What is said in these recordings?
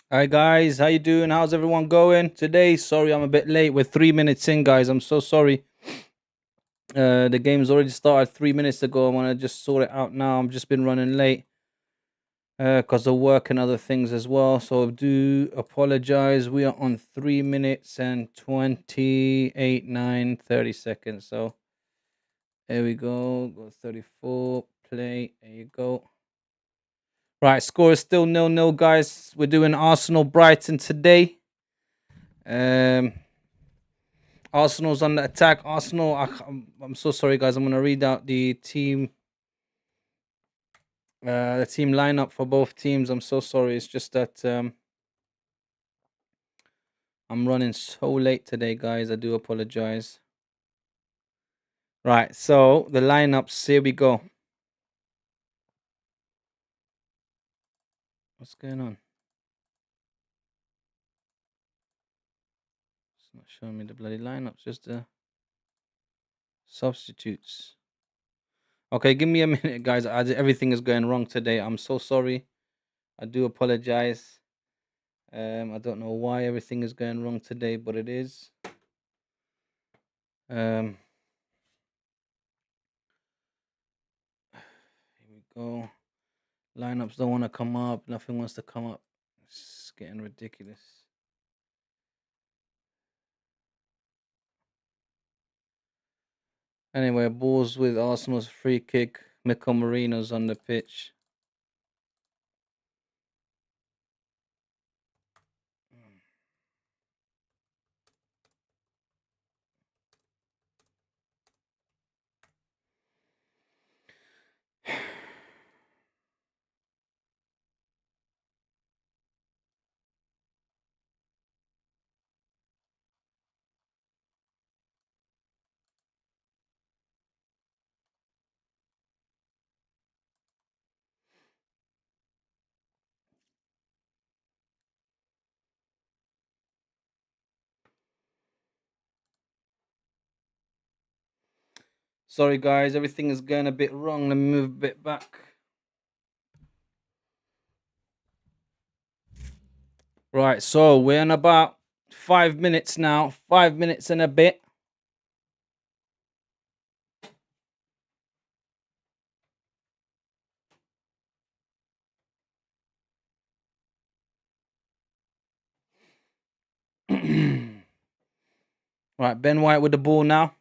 Hi guys, how you doing? How's everyone going today? Sorry, I'm a bit late. We're 3 minutes in, guys. I'm so sorry. The game's already started 3 minutes ago. I want to just sort it out now. I've just been running late because of work and other things as well. So I do apologize. We are on 3 minutes and 28, 9, 30 seconds. So there we go. Go 34. Play. There you go. Right, score is still 0-0, guys. We're doing Arsenal Brighton today. Um, Arsenal's on the attack. Arsenal. I'm so sorry, guys. I'm gonna read out the team lineup for both teams. I'm so sorry. It's just that I'm running so late today, guys. I do apologize. Right. So the lineups. Here we go. What's going on? It's not showing me the bloody lineups. Just the substitutes. Okay, give me a minute, guys. Everything is going wrong today. I'm so sorry. I do apologize. I don't know why everything is going wrong today, but it is. Um, Here we go. Lineups don't want to come up. Nothing wants to come up. It's getting ridiculous. Anyway, balls with Arsenal's free kick. Mikel Marino's on the pitch. Sorry, guys. Everything is going a bit wrong. Let me move a bit back. Right, so we're in about 5 minutes now. 5 minutes and a bit. Right, Ben White with the ball now.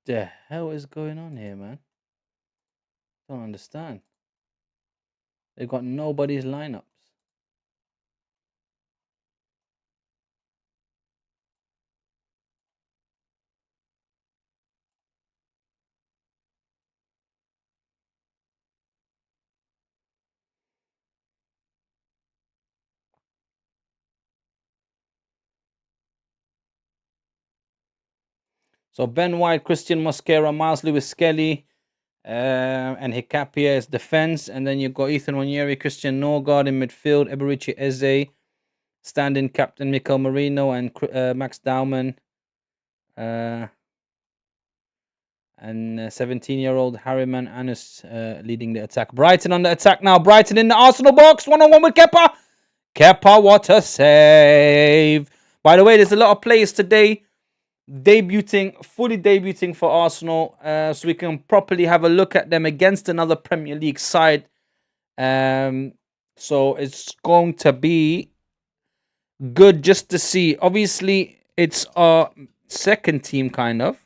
The hell is going on here, man? Don't understand. They got nobody's lineups. So Ben White, Christian Mosquera, Miles Lewis Skelly, and Hicapia is defense. And then you've got Ethan Onyeri, Christian Norgard in midfield, Eberici Eze, stand-in captain Mikel Marino, and Max Dowman. And 17-year-old Harriman Anus leading the attack. Brighton on the attack now. Brighton in the Arsenal box. 1-on-1 with Kepa. Kepa, what a save. By the way, there's a lot of players today fully debuting for Arsenal, so we can properly have a look at them against another Premier League side. So it's going to be good just to see. Obviously, it's our second team, kind of,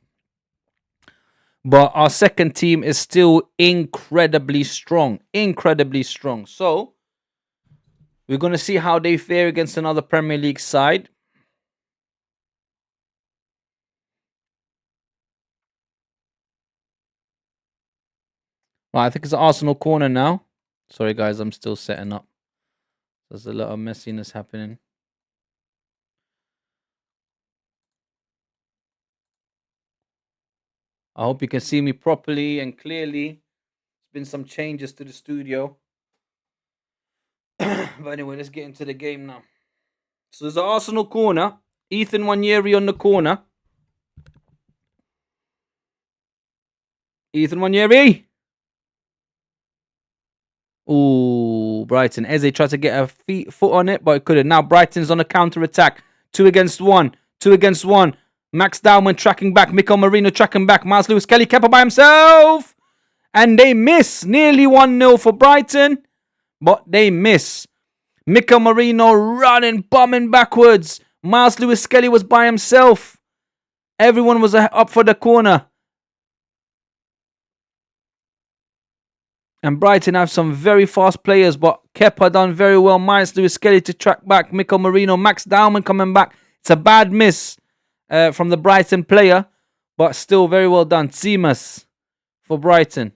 but our second team is still incredibly strong. Incredibly strong. So we're going to see how they fare against another Premier League side. Right, I think it's an Arsenal corner now. Sorry, guys, I'm still setting up. There's a lot of messiness happening. I hope you can see me properly and clearly. There's been some changes to the studio. But anyway, let's get into the game now. So there's an Arsenal corner. Ethan Wanyeri on the corner. Ethan Wanyeri. Ooh, Brighton. Eze tried to get a foot on it, but it couldn't. Now Brighton's on a counter attack. 2 against 1. 2 against 1. Max Dowman tracking back. Mikel Merino tracking back. Miles Lewis Kelly kept by himself. And they miss. Nearly 1-0 for Brighton. But they miss. Mikel Merino running, bombing backwards. Miles Lewis Kelly was by himself. Everyone was up for the corner. And Brighton have some very fast players, but Kepa done very well. Miles Lewis Kelly to track back. Mikel Merino, Max Dowman coming back. It's a bad miss from the Brighton player, but still very well done. Tsimas for Brighton.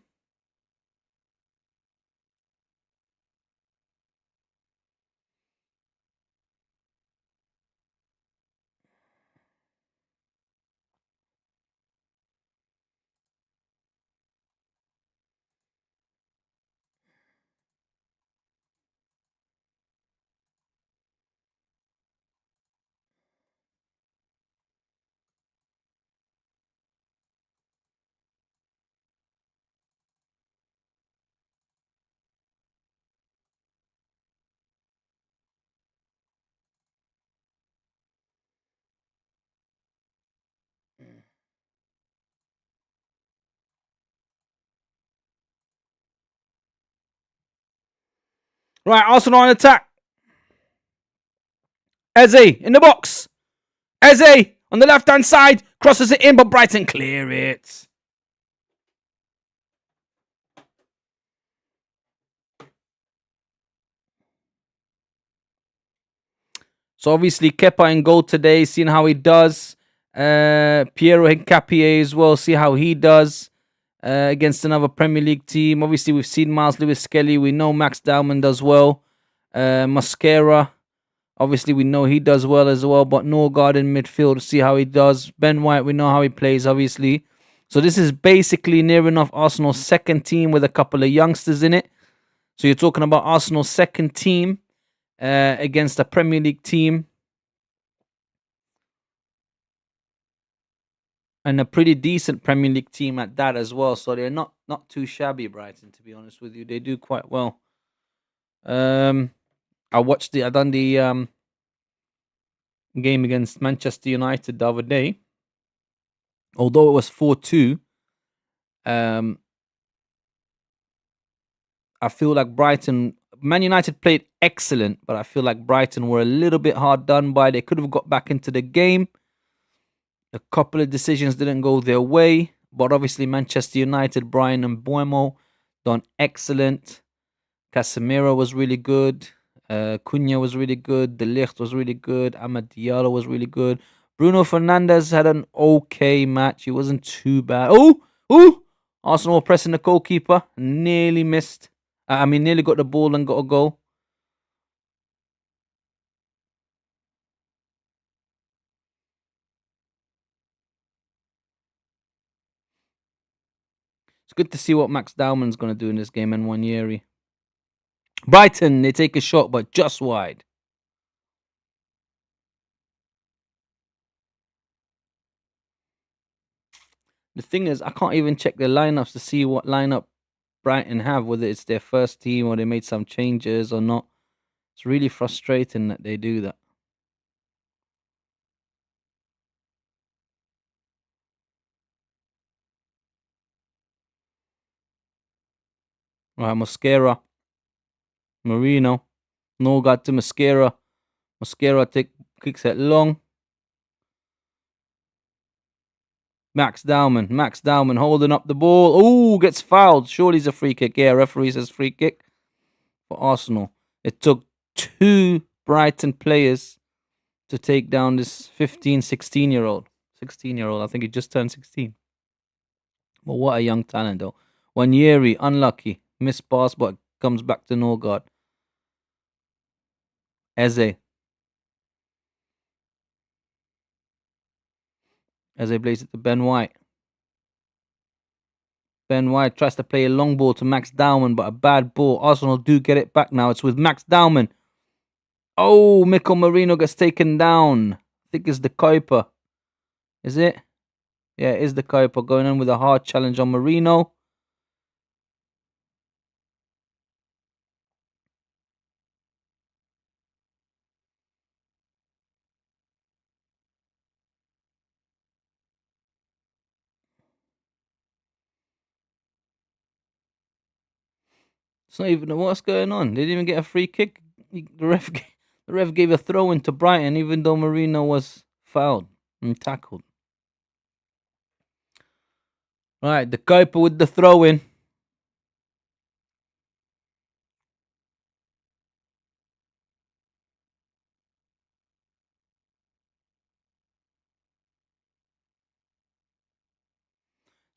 Right, Arsenal on attack. Eze in the box. Eze on the left-hand side. Crosses it in, but Brighton clear it. So obviously Kepa in goal today, seeing how he does. Piero Hincapié as well, see how he does against another Premier League team. Obviously we've seen Miles Lewis Kelly. We know Max Dowman does well. Mosquera, obviously we know he does well as well. But Norgard in midfield, see how he does. Ben White, we know how he plays, obviously. So this is basically near enough Arsenal's second team with a couple of youngsters in it. So you're talking about Arsenal's second team against a Premier League team. And a pretty decent Premier League team at that as well. So they're not too shabby, Brighton, to be honest with you. They do quite well. I done the game against Manchester United the other day. Although it was 4-2, I feel like Man United played excellent, but I feel like Brighton were a little bit hard done by. They could have got back into the game. A couple of decisions didn't go their way, but obviously Manchester United, Brian and Mbeumo done excellent. Casemiro was really good. Cunha was really good. De Ligt was really good. Amad Diallo was really good. Bruno Fernandes had an okay match. He wasn't too bad. Oh! Arsenal were pressing the goalkeeper. Nearly missed. Nearly got the ball and got a goal. It's good to see what Max Dowman's going to do in this game and Wanyeri. Brighton, they take a shot, but just wide. The thing is, I can't even check their lineups to see what lineup Brighton have, whether it's their first team or they made some changes or not. It's really frustrating that they do that. Right, Mosquera. Merino. Norgard to Mosquera. Mosquera kicks it long. Max Dowman holding up the ball. Oh, gets fouled. Surely it's a free kick. Yeah, referee says free kick for Arsenal. It took 2 Brighton players to take down this 16-year-old. 16-year-old. I think he just turned 16. But what a young talent, though. Wanyeri, unlucky. Missed pass, but comes back to Norgard. Eze. Eze plays it to Ben White. Ben White tries to play a long ball to Max Dowman, but a bad ball. Arsenal do get it back now. It's with Max Dowman. Oh, Mikel Merino gets taken down. I think it's the Kuiper. Is it? Yeah, it is the Kuiper going on with a hard challenge on Merino. It's not even what's going on. They didn't even get a free kick. The ref gave a throw into Brighton, even though Merino was fouled and tackled. Right, the Kuiper with the throw in.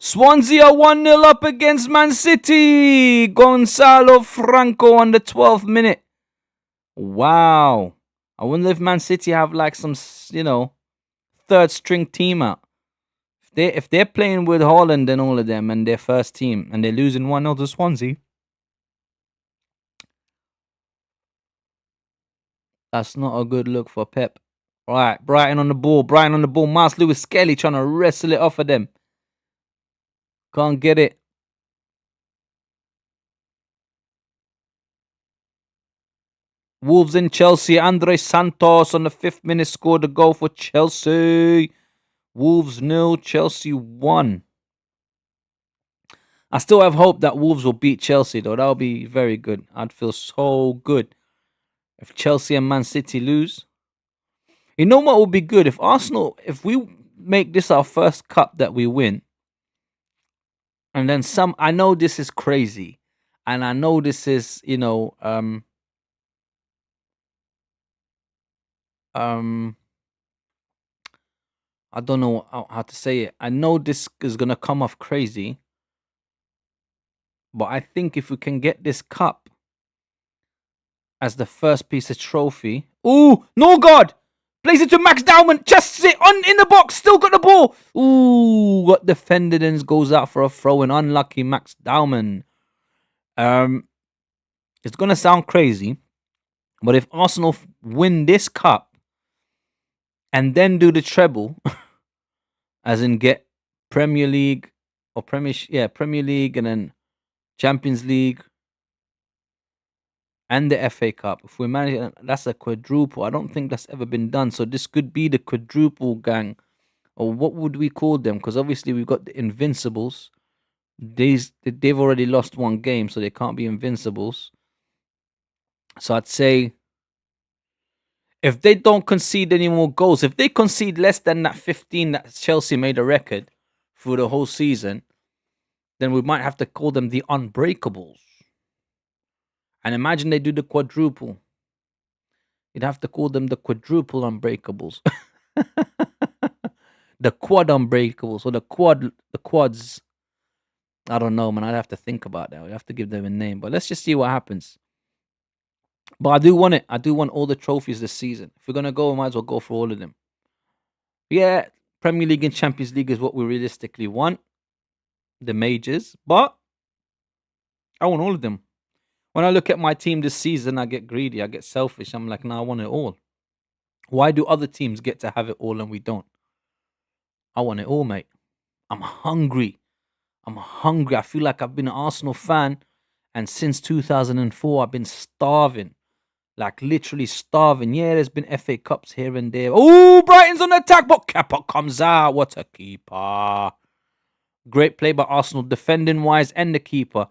Swansea are 1-0 up against Man City. Gonzalo Franco on the 12th minute. Wow. I wonder if Man City have like some, third string team out. If they're playing with Holland and all of them and their first team and they're losing 1-0 to Swansea, that's not a good look for Pep. Right, Brighton on the ball. Miles Lewis Skelly trying to wrestle it off of them. Can't get it. Wolves in Chelsea. Andre Santos on the 5th minute scored a goal for Chelsea. Wolves 0, Chelsea 1. I still have hope that Wolves will beat Chelsea, though. That would be very good. I'd feel so good if Chelsea and Man City lose. You know what would be good? If we make this our first cup that we win, and then some, I know this is crazy, and I know this is, I don't know how to say it. I know this is gonna come off crazy, but I think if we can get this cup as the first piece of trophy. Ooh, no God! Plays it to Max Dowman, chests it on in the box, still got the ball. Ooh, got defended and goes out for a throw in. Unlucky Max Dowman. It's gonna sound crazy, but if Arsenal win this cup and then do the treble, as in get Premier League or Premier League and then Champions League and the FA Cup. If we manage, that's a quadruple. I don't think that's ever been done. So this could be the quadruple gang, or what would we call them? Because obviously we've got the Invincibles. They've already lost one game, so they can't be Invincibles. So I'd say if they don't concede any more goals, if they concede less than that 15 that Chelsea made a record through the whole season, then we might have to call them the Unbreakables. And imagine they do the quadruple. You'd have to call them the quadruple Unbreakables. The quad Unbreakables, or the quads. I don't know, man. I'd have to think about that. We have to give them a name. But let's just see what happens. But I do want it. I do want all the trophies this season. If we're gonna go, we might as well go for all of them. Yeah, Premier League and Champions League is what we realistically want. The majors. But I want all of them. When I look at my team this season, I get greedy. I get selfish. I'm like, no, I want it all. Why do other teams get to have it all and we don't? I want it all, mate. I'm hungry. I feel like I've been an Arsenal fan, and since 2004, I've been starving. Like literally starving. Yeah, there's been FA Cups here and there. Oh, Brighton's on the attack, but Kepa comes out. What a keeper. Great play by Arsenal, defending wise, and the keeper.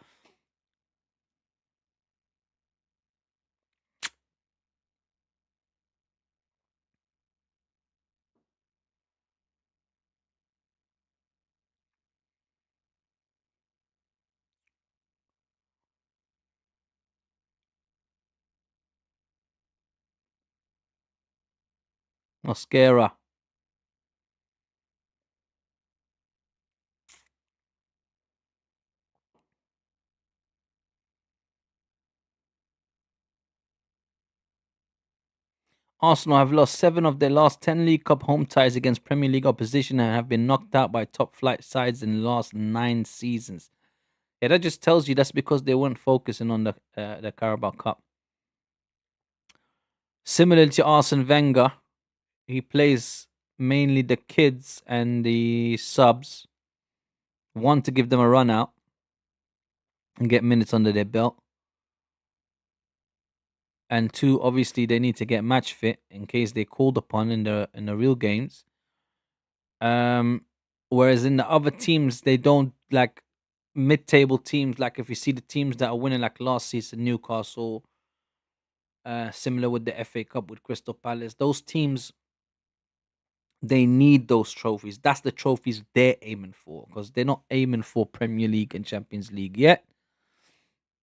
Mosquera. Arsenal have lost 7 of their last 10 League Cup home ties against Premier League opposition and have been knocked out by top flight sides in the last 9 seasons. Yeah, that just tells you that's because they weren't focusing on the Carabao Cup. Similar to Arsene Wenger, he plays mainly the kids and the subs. One, to give them a run out and get minutes under their belt. And two, obviously they need to get match fit in case they're called upon in the real games. Whereas in the other teams, they don't, like mid-table teams. Like if you see the teams that are winning, like last season, Newcastle, similar with the FA Cup with Crystal Palace. Those teams, they need those trophies. That's the trophies they're aiming for, because they're not aiming for Premier League and Champions League yet.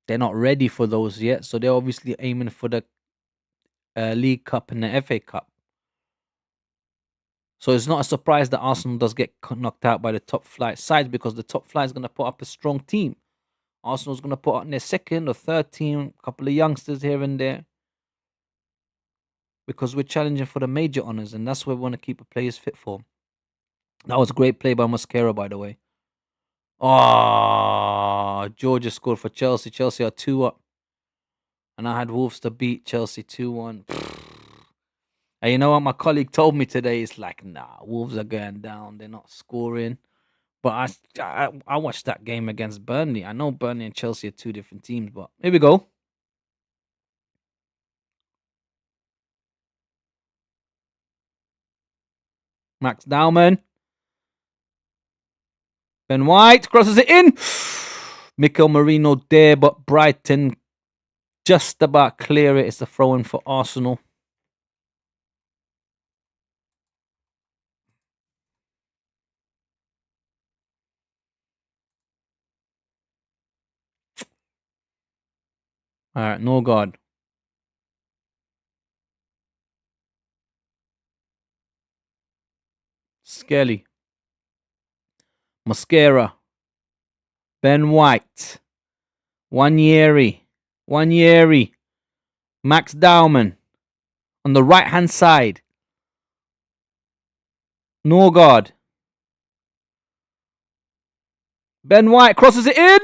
They're not ready for those yet, so they're obviously aiming for the League Cup and the FA Cup. So it's not a surprise that Arsenal does get knocked out by the top flight side, because the top flight is going to put up a strong team. Arsenal's going to put on their second or third team, a couple of youngsters here and there, because we're challenging for the major honours, and that's what we want to keep the players fit for. That was a great play by Mosquera, by the way. Oh, Georgia scored for Chelsea. Chelsea are 2 up. And I had Wolves to beat Chelsea 2-1. And you know what my colleague told me today? It's like, nah, Wolves are going down. They're not scoring. But I watched that game against Burnley. I know Burnley and Chelsea are 2 different teams, but here we go. Max Dowman. Ben White crosses it in. Mikel Merino there, but Brighton just about clear it. It's a throw-in for Arsenal. All right, no God. Skelly. Mosquera. Ben White. Wanyeri. Max Dowman. On the right-hand side. Norgard. Ben White crosses it in.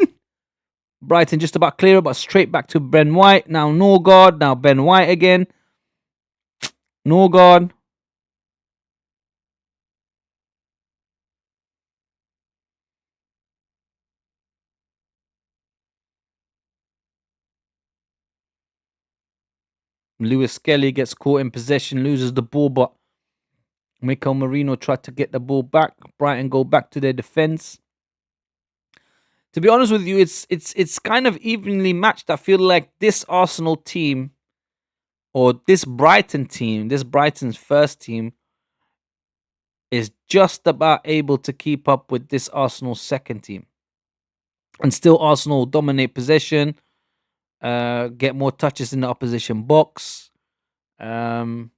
Brighton just about clear, but straight back to Ben White. Now Norgard. Now Ben White again. Norgard. Lewis Skelly gets caught in possession, loses the ball, but Mikel Merino tried to get the ball back. Brighton go back to their defense. To be honest with you, it's kind of evenly matched. I feel like this Arsenal team, or this Brighton team, this Brighton's first team, is just about able to keep up with this Arsenal second team. And still Arsenal dominate possession, get more touches in the opposition box. Win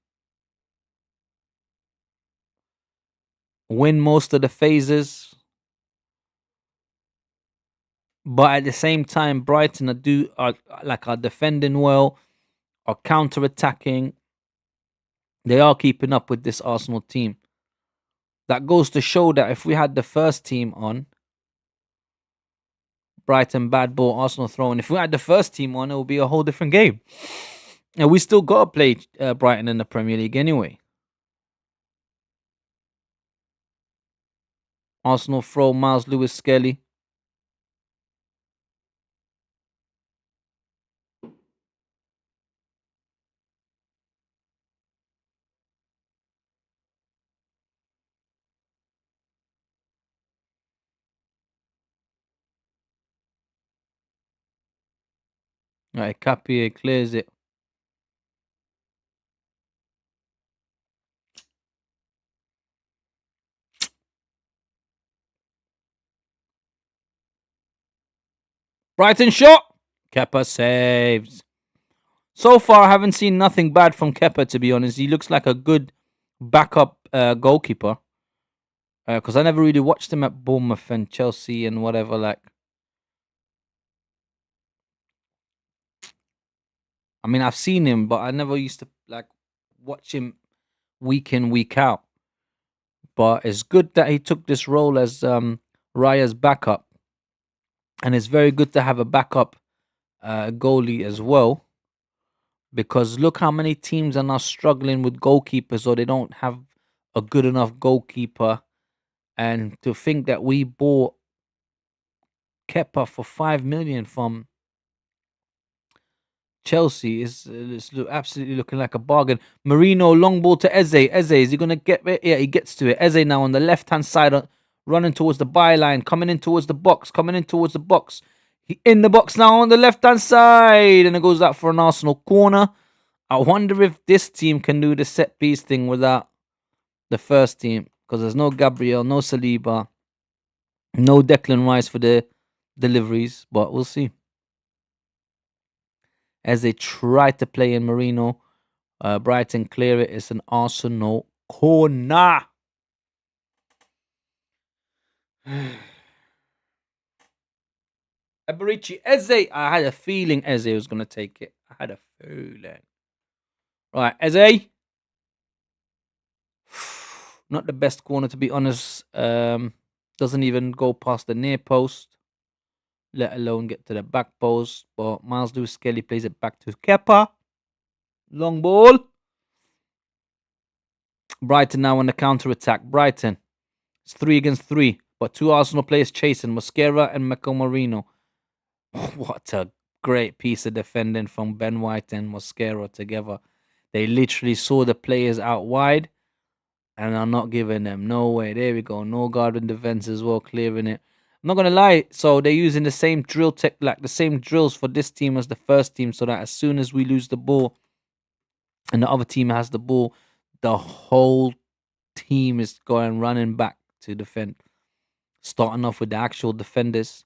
most of the phases. But at the same time, Brighton are defending well, are counter-attacking. They are keeping up with this Arsenal team. That goes to show that if we had the first team on, Brighton bad ball, Arsenal throwing, if we had the first team on, it would be a whole different game. And we still got to play Brighton in the Premier League anyway. Arsenal throw, Miles Lewis Skelly. Right, Capie clears it. Brighton shot. Kepa saves. So far, I haven't seen nothing bad from Kepa, to be honest. He looks like a good backup goalkeeper. Because I never really watched him at Bournemouth and Chelsea and whatever. Like, I mean, I've seen him, but I never used to like watch him week in, week out. But it's good that he took this role as Raya's backup, and it's very good to have a backup goalie as well. Because look how many teams are now struggling with goalkeepers, or they don't have a good enough goalkeeper. And to think that we bought Kepa for 5 million from Chelsea is absolutely looking like a bargain. Marino, long ball to Eze. Eze, is he going to get it? Yeah, he gets to it. Eze now on the left hand side, running towards the byline, coming in towards the box, coming in towards the box. He in the box now on the left hand side, and it goes out for an Arsenal corner. I wonder if this team can do the set piece thing without the first team, because there's no Gabriel, no Saliba, no Declan Rice for the deliveries, but we'll see. As they try to play in Marino, Brighton clear it. It's an Arsenal corner. Eberici, Eze. I had a feeling Eze was going to take it. I had a feeling. Right, Eze. Not the best corner, to be honest. Doesn't even go past the near post, let alone get to the back post. But Miles Lewis Skelly plays it back to Kepa. Long ball. Brighton now on the counter attack. Brighton. It's 3 against 3, but 2 Arsenal players chasing Mosquera and Mikel Marino. What a great piece of defending from Ben White and Mosquera together. They literally saw the players out wide and are not giving them no way. There we go. No guard in defense as well, clearing it. I'm not gonna lie. So they're using the same drill tech, like the same drills for this team as the first team, so that as soon as we lose the ball and the other team has the ball, the whole team is going running back to defend. Starting off with the actual defenders,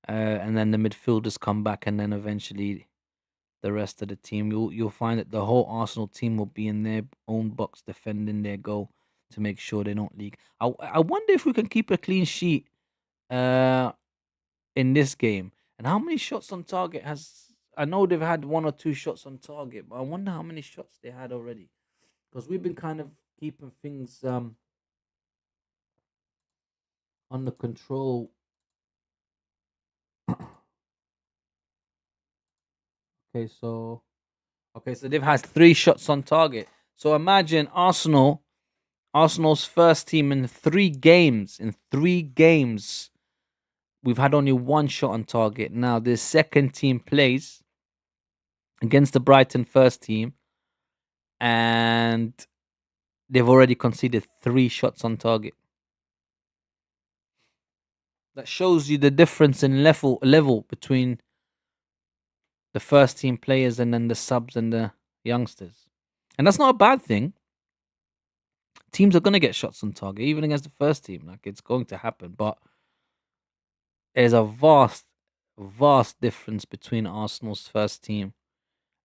and then the midfielders come back, and then eventually the rest of the team. You'll find that the whole Arsenal team will be in their own box defending their goal to make sure they don't leak. I wonder if we can keep a clean sheet uh, in this game, and how many shots on target has. I know they've had 1 or 2 shots on target, but I wonder how many shots they had already, because we've been kind of keeping things under control. Okay, so they've had 3 shots on target. So imagine Arsenal's first team in 3 games. In 3 games, we've had only 1 shot on target. Now the second team plays against the Brighton first team, and they've already conceded 3 shots on target. That shows you the difference in level between the first team players and then the subs and the youngsters. And that's not a bad thing. Teams are going to get shots on target, even against the first team. Like, it's going to happen. But there's a vast difference between Arsenal's first team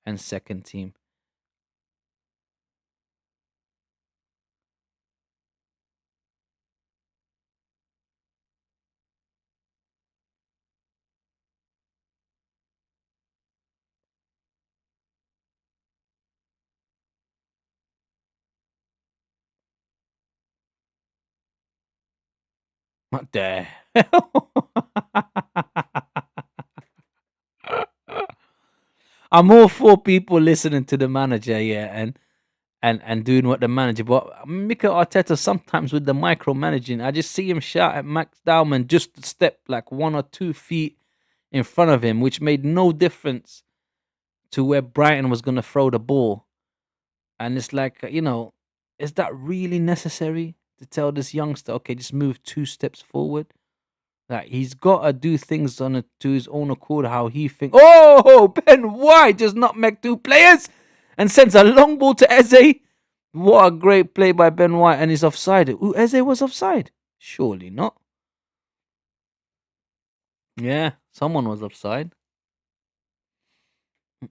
and second team. What the hell? I'm all for people listening to the manager, yeah, and doing what the manager. But Mikel Arteta, sometimes with the micromanaging, I just see him shout at Max Dowman just to step like 1 or 2 feet in front of him, which made no difference to where Brighton was going to throw the ball. And it's like, is that really necessary to tell this youngster, okay, just move 2 steps forward? Like, he's got to do things to his own accord, how he thinks. Oh, Ben White does not make 2 players and sends a long ball to Eze. What a great play by Ben White, and he's offside. Ooh, Eze was offside. Surely not. Yeah, someone was offside.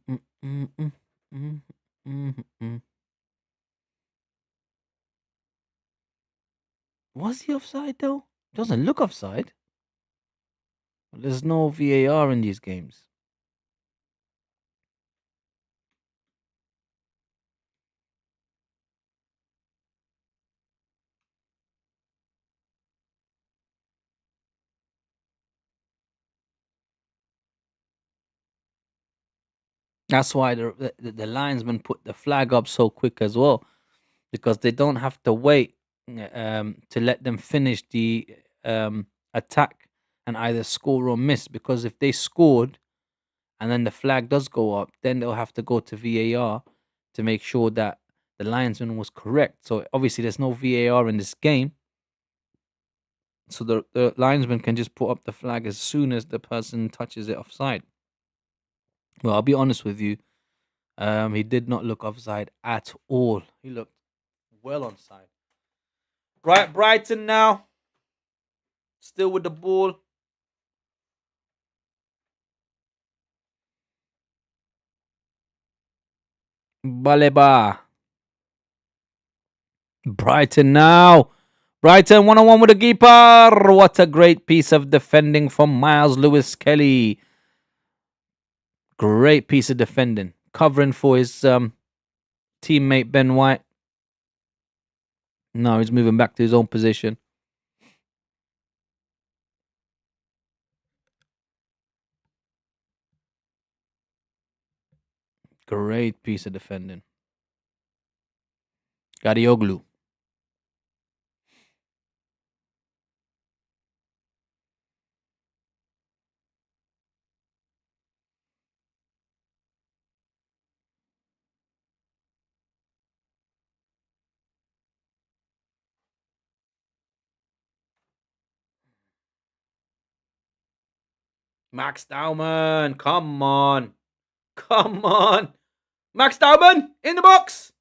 Mm, mm, mm, mm, mm. Was he offside though? Doesn't look offside. There's no VAR in these games. That's why the linesman put the flag up so quick as well, because they don't have to wait to let them finish the attack and either score or miss. Because if they scored and then the flag does go up, then they'll have to go to VAR to make sure that the linesman was correct. So obviously, there's no VAR in this game, so the linesman can just put up the flag as soon as the person touches it offside. Well, I'll be honest with you. He did not look offside at all. He looked well onside. Right, Brighton now, still with the ball. Baleba. Brighton now. Brighton 1-on-1 with the keeper. What a great piece of defending from Miles Lewis Kelly. Great piece of defending. Covering for his teammate Ben White. No, he's moving back to his own position. Great piece of defending. Gadioglu. Max Dauman. Come on. Come on. Max Dauman in the box.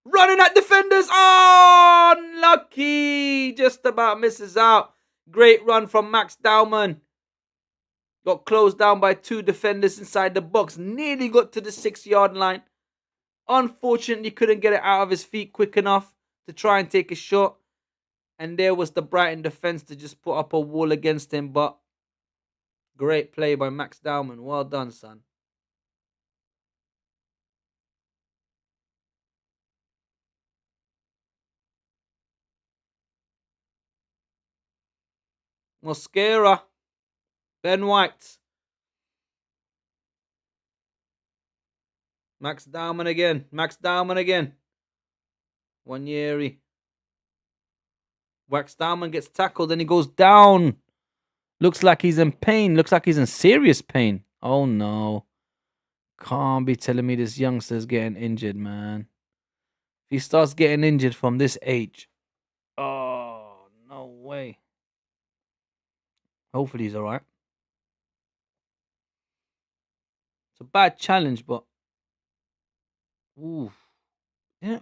Running at defenders. Oh, unlucky. Just about misses out. Great run from Max Dauman. Got closed down by two defenders inside the box. Nearly got to the 6-yard line. Unfortunately, couldn't get it out of his feet quick enough to try and take a shot. And there was the Brighton defense to just put up a wall against him. But great play by Max Dauman. Well done, son. Mosquera. Ben White. Max Dauman again. Max Dauman again. Wanyeri. Max Dauman gets tackled and he goes down. Looks like he's in pain. Looks like he's in serious pain. Oh no. Can't be telling me this youngster's getting injured, man. If he starts getting injured from this age. Oh, no way. Hopefully he's alright. It's a bad challenge, but ooh. Yeah.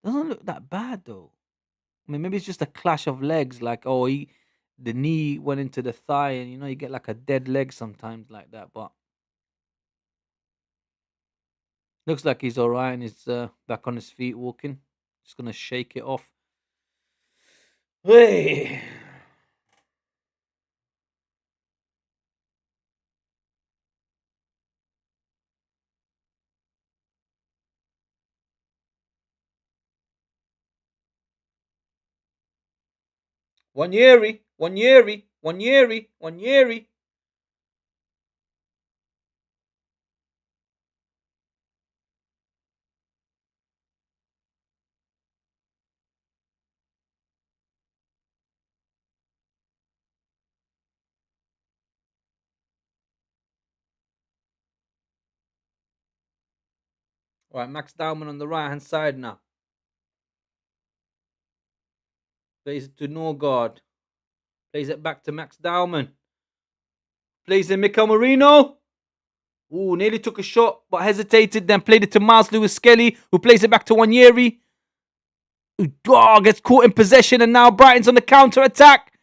Doesn't look that bad though. I mean, maybe it's just a clash of legs, like the knee went into the thigh, and you get like a dead leg sometimes like that. But looks like he's all right, and he's back on his feet walking. Just gonna shake it off. Hey, Wanyeri, Wanyeri, Wanyeri, Wanyeri. All right, Max Dauman on the right hand side now. Plays it to Norgard. Plays it back to Max Dauman. Plays it Mikel Marino. Ooh, nearly took a shot, but hesitated. Then played it to Miles Lewis Skelly, who plays it back to Wanyeri. Oh, gets caught in possession, and now Brighton's on the counter attack.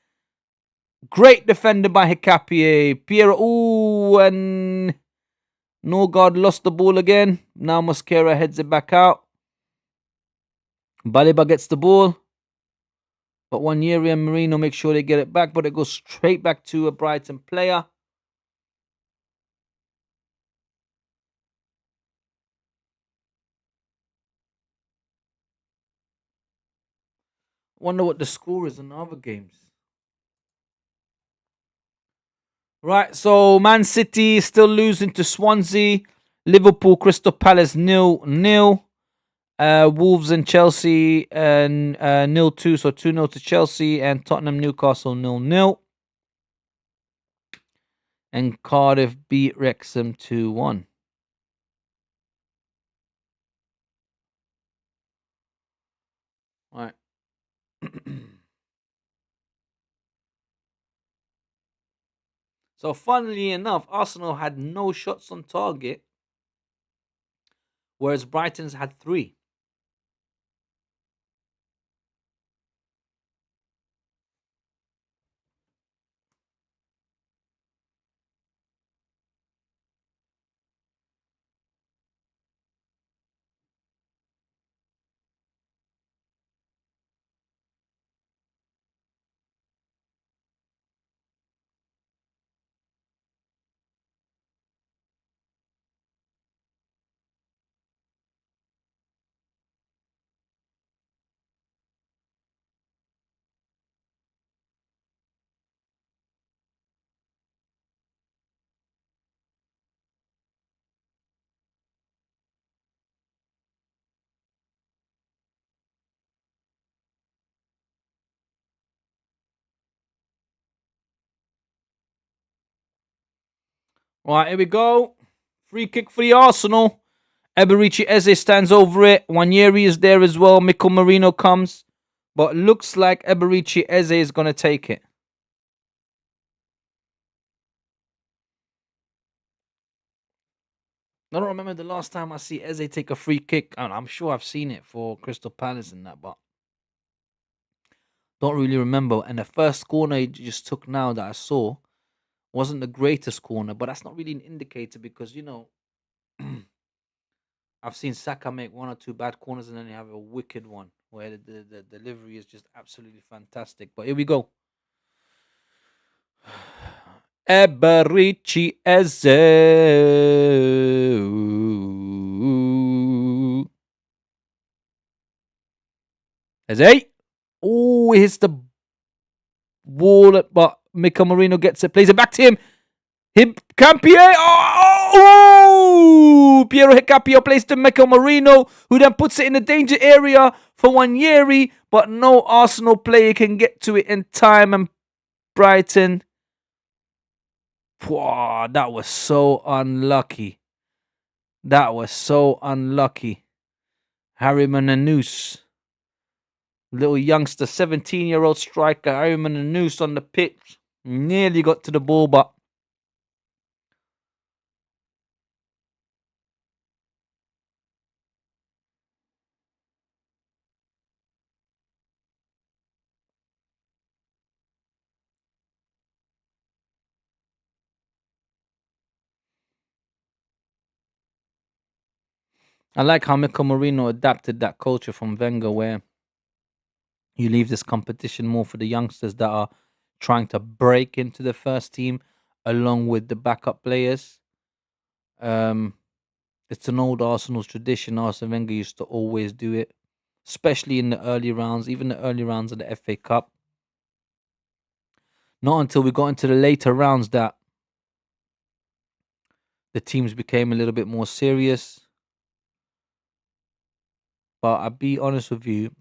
Great defender by Hicapie. Piero. Ooh, and Norgard lost the ball again. Now Mosquera heads it back out. Baleba gets the ball. But Wanyeri and Marino make sure they get it back, but it goes straight back to a Brighton player. Wonder what the score is in other games. Right, so Man City still losing to Swansea. Liverpool, Crystal Palace 0-0. Wolves and Chelsea and 0-2, so 2-0 to Chelsea, and Tottenham Newcastle 0-0. And Cardiff beat Wrexham 2-1. Right. So funnily enough, Arsenal had no shots on target, whereas Brighton's had three. Right, here we go. Free kick for the Arsenal. Eberici Eze stands over it. Wanyeri is there as well. Mikel Marino comes. But looks like Eberici Eze is going to take it. I don't remember the last time I see Eze take a free kick. And I'm sure I've seen it for Crystal Palace and that, but don't really remember. And the first corner he just took now that I saw wasn't the greatest corner, but that's not really an indicator because, I've seen Saka make one or two bad corners and then you have a wicked one where the delivery is just absolutely fantastic. But here we go. Eberici Eze. Eze. Oh, he hits the wall, but Mikel Marino gets it, plays it back to him. Campier. Oh, Piero Hicapio plays to Mikel Marino, who then puts it in the danger area for Wanyeri, but no Arsenal player can get to it in time. And Brighton, that was so unlucky. That was so unlucky. Harriman and Noose, little youngster, 17-year-old striker, Harriman and Noose on the pitch. Nearly got to the ball, but I like how Mikel Marino adapted that culture from Wenger, where you leave this competition more for the youngsters that are trying to break into the first team, along with the backup players. Um, it's an old Arsenal's tradition. Arsene Wenger used to always do it, especially in the early rounds, even the early rounds of the FA Cup. Not until we got into the later rounds that the teams became a little bit more serious. But I'll be honest with you,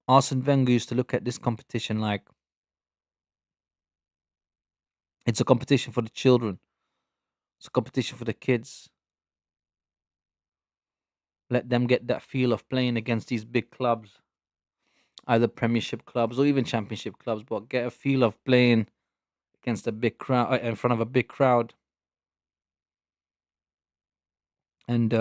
Arsene Wenger used to look at this competition like it's a competition for the children. It's a competition for the kids. Let them get that feel of playing against these big clubs, either Premiership clubs or even Championship clubs, but get a feel of playing against a big crowd, in front of a big crowd, and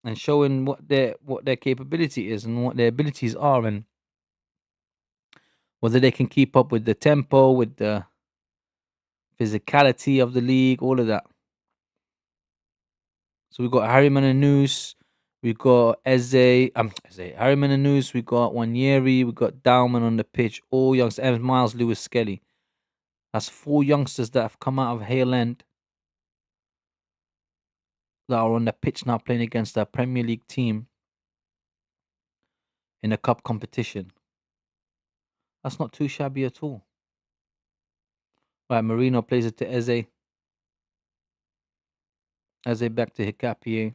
and showing what their capability is and what their abilities are, and whether they can keep up with the tempo, with the physicality of the league, all of that. So we got Harriman and Noose, we got Harriman and Noose, we got Wanyeri, we got Dowman on the pitch, all youngsters, and Miles Lewis Skelly. That's four youngsters that have come out of Hale End that are on the pitch now playing against a Premier League team in a cup competition. That's not too shabby at all. Right, Marino plays it to Eze. Eze back to Hikapier.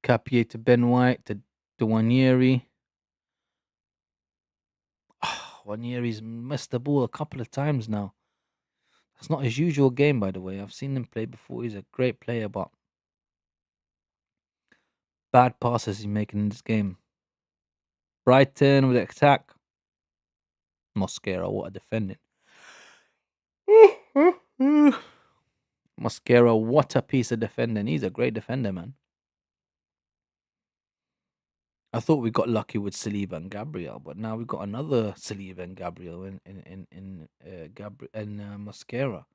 Capier to Ben White to Wanieri. Wanieri's missed the ball a couple of times now. That's not his usual game, by the way. I've seen him play before. He's a great player, but bad passes he's making in this game. Brighton with the attack. Mosquera, what a defending. Mosquera, what a piece of defending. He's a great defender, man. I thought we got lucky with Saliba and Gabriel, but now we got another Saliba and Gabriel in Mosquera.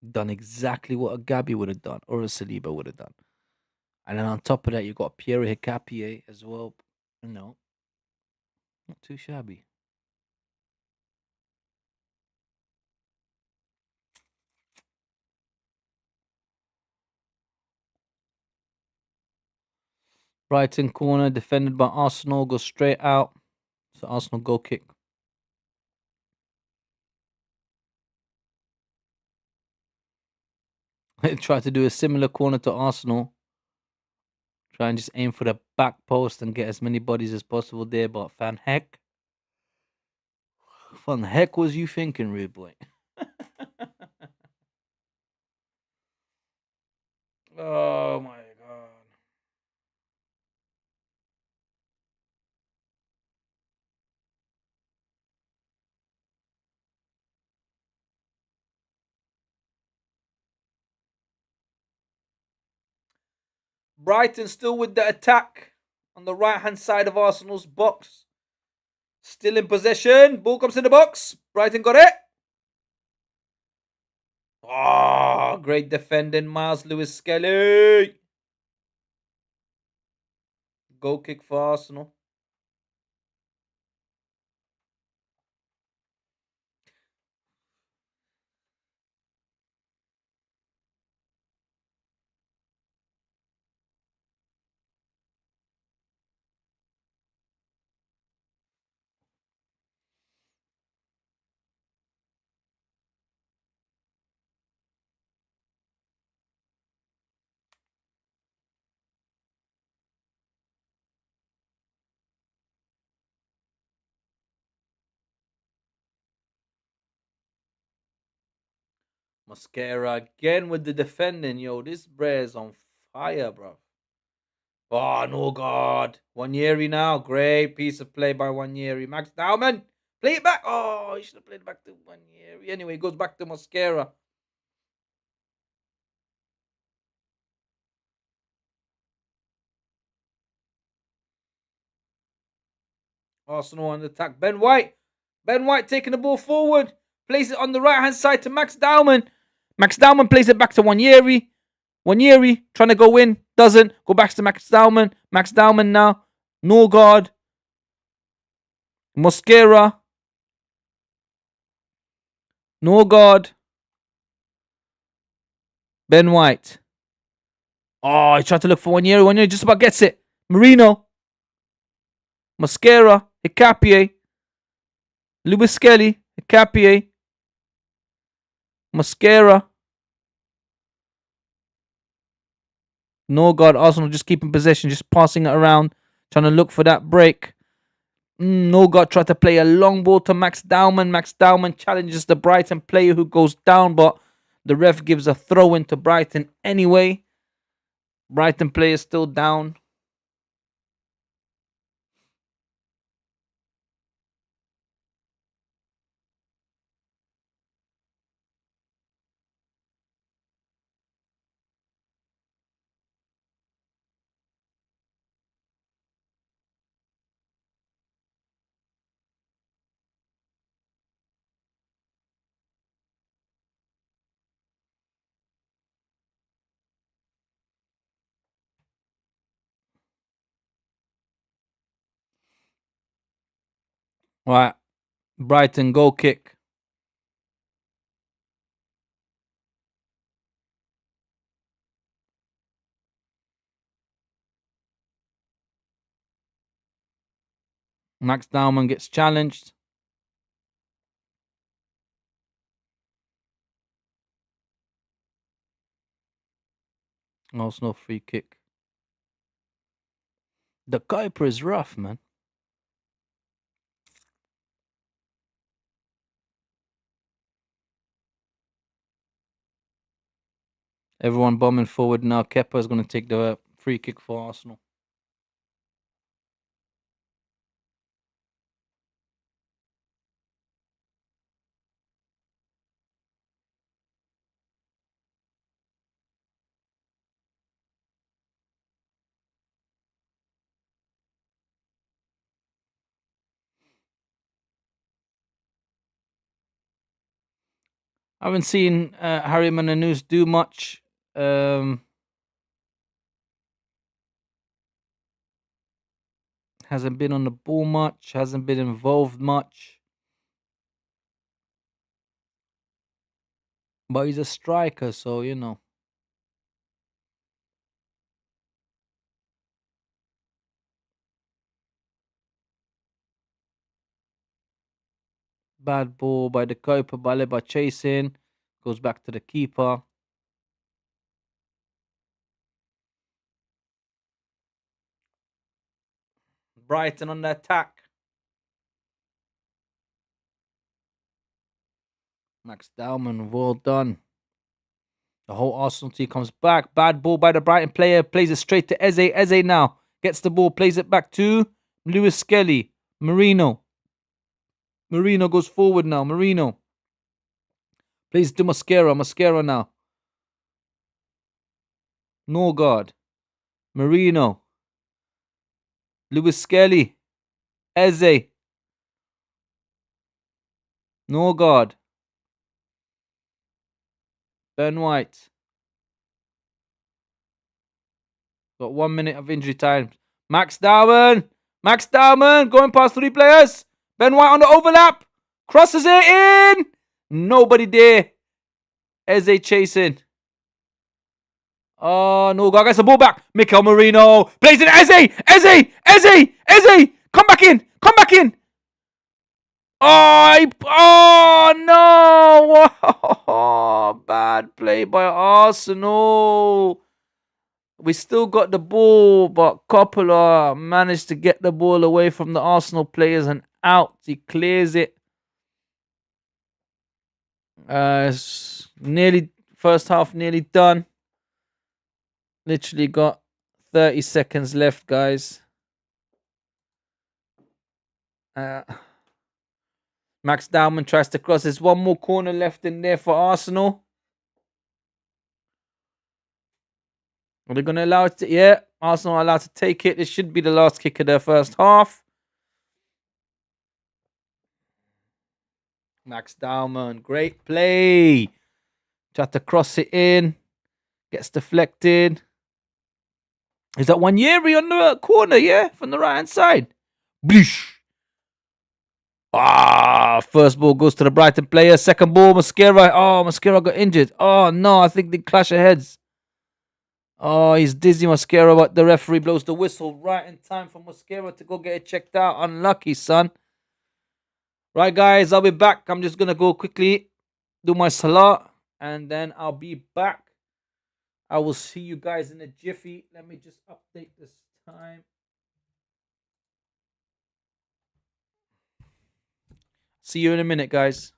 Done exactly what a Gabi would have done or a Saliba would have done. And then on top of that, you got Pierre Hicapier as well. No, not too shabby. Brighton corner defended by Arsenal, goes straight out. So Arsenal goal kick. Try to do a similar corner to Arsenal. Try and just aim for the back post and get as many bodies as possible there. But Van Heck was you thinking, rude boy? Oh my god. Brighton still with the attack on the right hand side of Arsenal's box. Still in possession. Ball comes in the box. Brighton got it. Oh, great defending, Miles Lewis Skelly. Goal kick for Arsenal. Mosquera again with the defending. Yo, this Bre's on fire, bro. Oh, no, God. Wanyeri now. Great piece of play by Wanyeri. Max Dowman. Play it back. Oh, he should have played it back to Wanyeri. Anyway, it goes back to Mosquera. Arsenal on the attack. Ben White. Ben White taking the ball forward. Plays it on the right hand side to Max Dowman. Max Dowman plays it back to Wanyeri. Wanyeri trying to go in. Doesn't. Go back to Max Dowman. Max Dowman now. Norgard. Mosquera. Norgard. Ben White. Oh, he tried to look for Wanyeri. Wanyeri just about gets it. Marino. Mosquera. Hicapier. Lewis Skelly. Hicapier. Mosquera. Norgard. Arsenal just keeping possession. Just passing it around. Trying to look for that break. Norgard tried to play a long ball to Max Dowman. Max Dowman challenges the Brighton player who goes down, but the ref gives a throw into Brighton anyway. Brighton player still down. Right. Brighton goal kick. Max Dowman gets challenged. Arsenal free kick. The Kuiper is rough, man. Everyone bombing forward now. Kepa is going to take the free kick for Arsenal. I haven't seen Harry Mananous do much. Hasn't been on the ball much. Hasn't been involved much. But he's a striker, so you know. Bad ball by the Kuiper. Baleba chasing. Goes back to the keeper. Brighton on the attack. Max Dowman, well done. The whole Arsenal team comes back. Bad ball by the Brighton player. Plays it straight to Eze. Eze now gets the ball. Plays it back to Lewis Skelly. Marino. Marino goes forward now. Marino. Plays to Mosquera. Mosquera now. Norgard. Marino. Lewis Skelly. Eze. Norgard. Ben White. Got 1 minute of injury time. Max Dowman. Max Dowman going past 3 players. Ben White on the overlap. Crosses it in. Nobody there. Eze chasing. Oh, no, God gets the ball back. Mikel Marino plays it. Eze. Eze. Eze. Eze. Come back in. Come back in. Oh no. Oh, bad play by Arsenal. We still got the ball, but Coppola managed to get the ball away from the Arsenal players and out. He clears it. Nearly first half, nearly done. Literally got 30 seconds left, guys. Max Dowman tries to cross. There's one more corner left in there for Arsenal. Are they going to allow it to? Yeah, Arsenal are allowed to take it. This should be the last kick of their first half. Max Dowman, great play. Tried to cross it in. Gets deflected. Is that Wanyeri on the corner, yeah? From the right-hand side. Bleesh. First ball goes to the Brighton player. Second ball, Mosquera. Oh, Mosquera got injured. Oh, no, I think they clash of heads. Oh, he's dizzy, Mosquera, but the referee blows the whistle right in time for Mosquera to go get it checked out. Unlucky, son. Right, guys, I'll be back. I'm just going to go quickly do my salah, and then I'll be back. I will see you guys in a jiffy. Let me just update this time. See you in a minute, guys.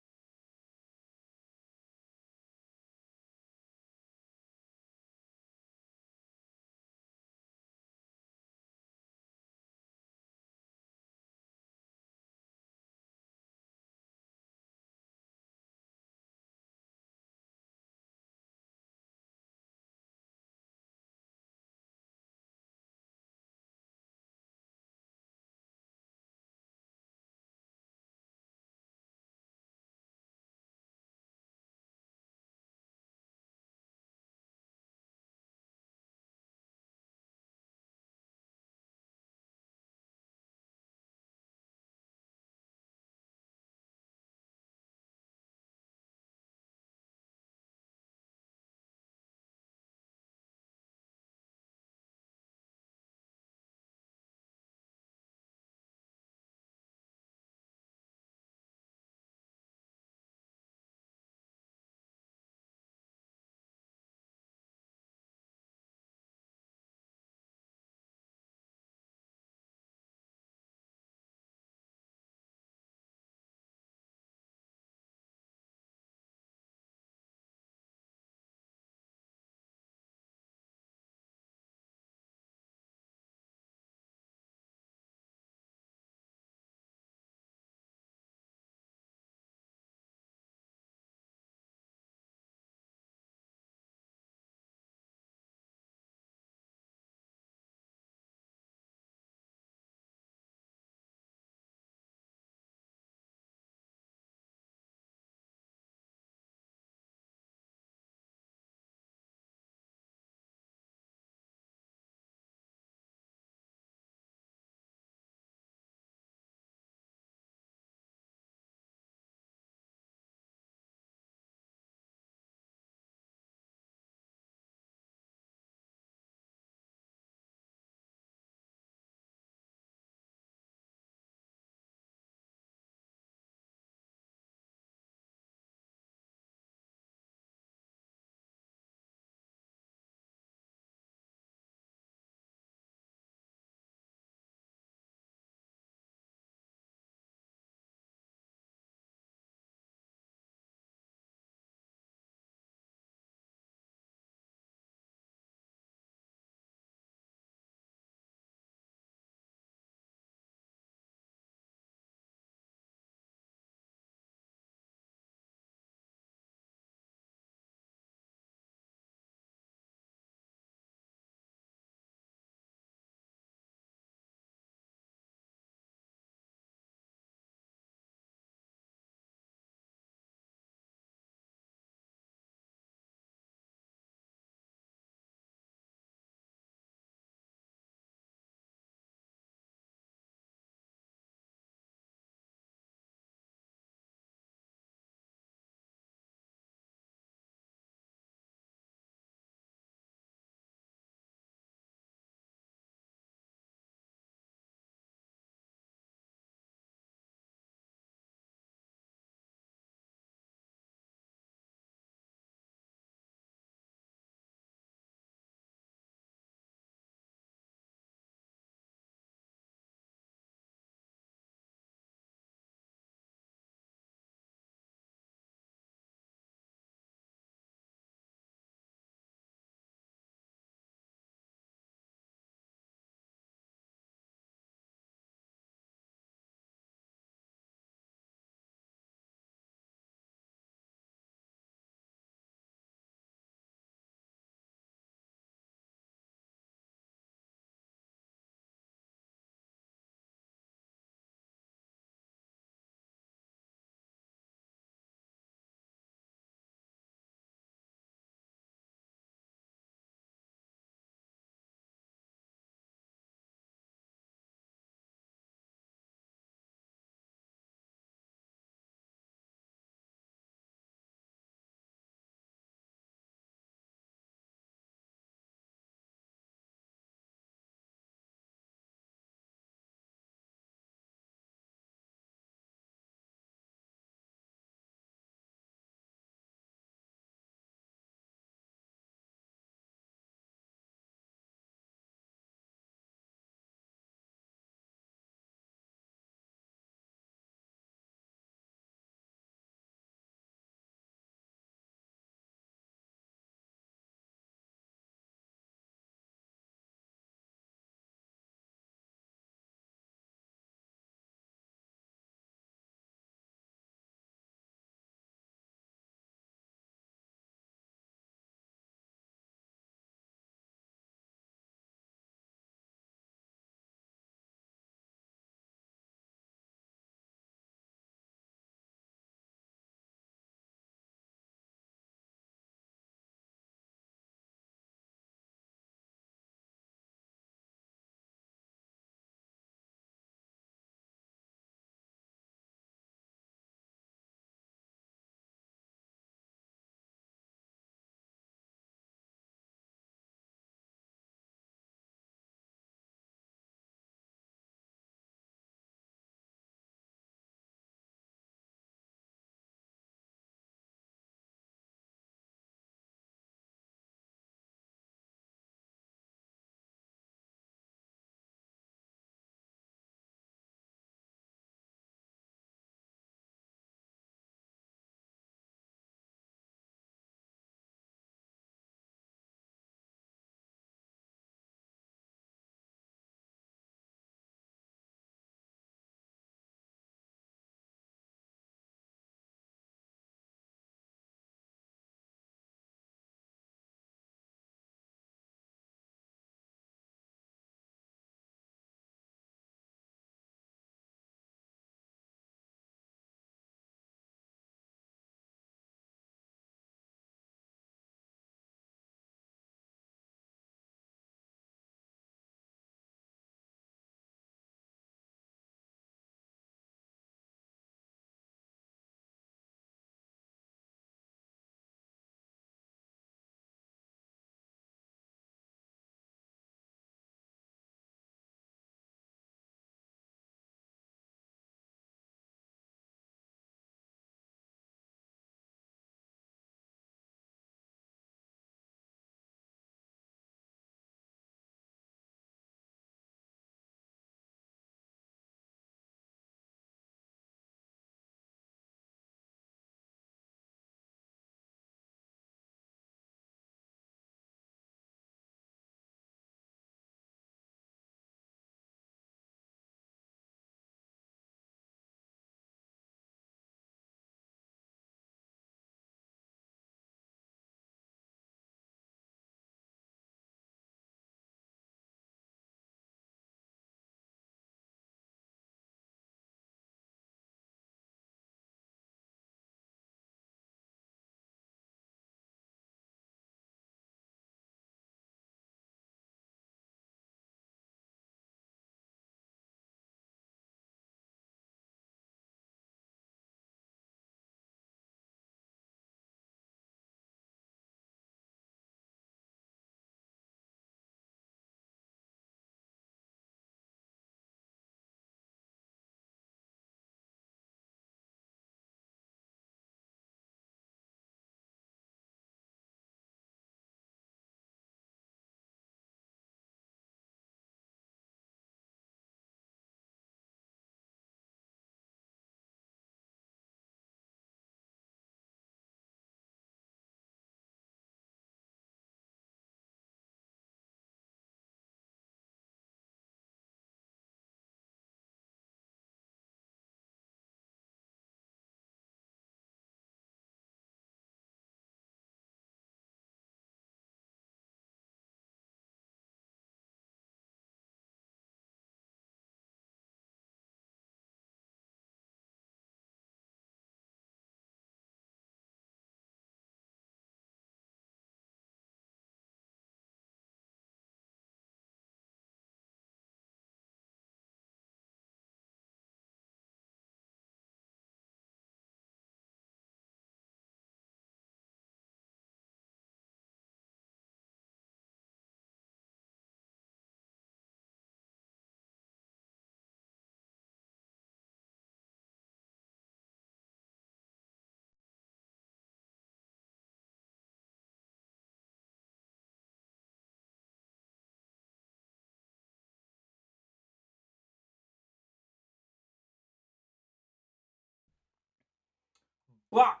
back.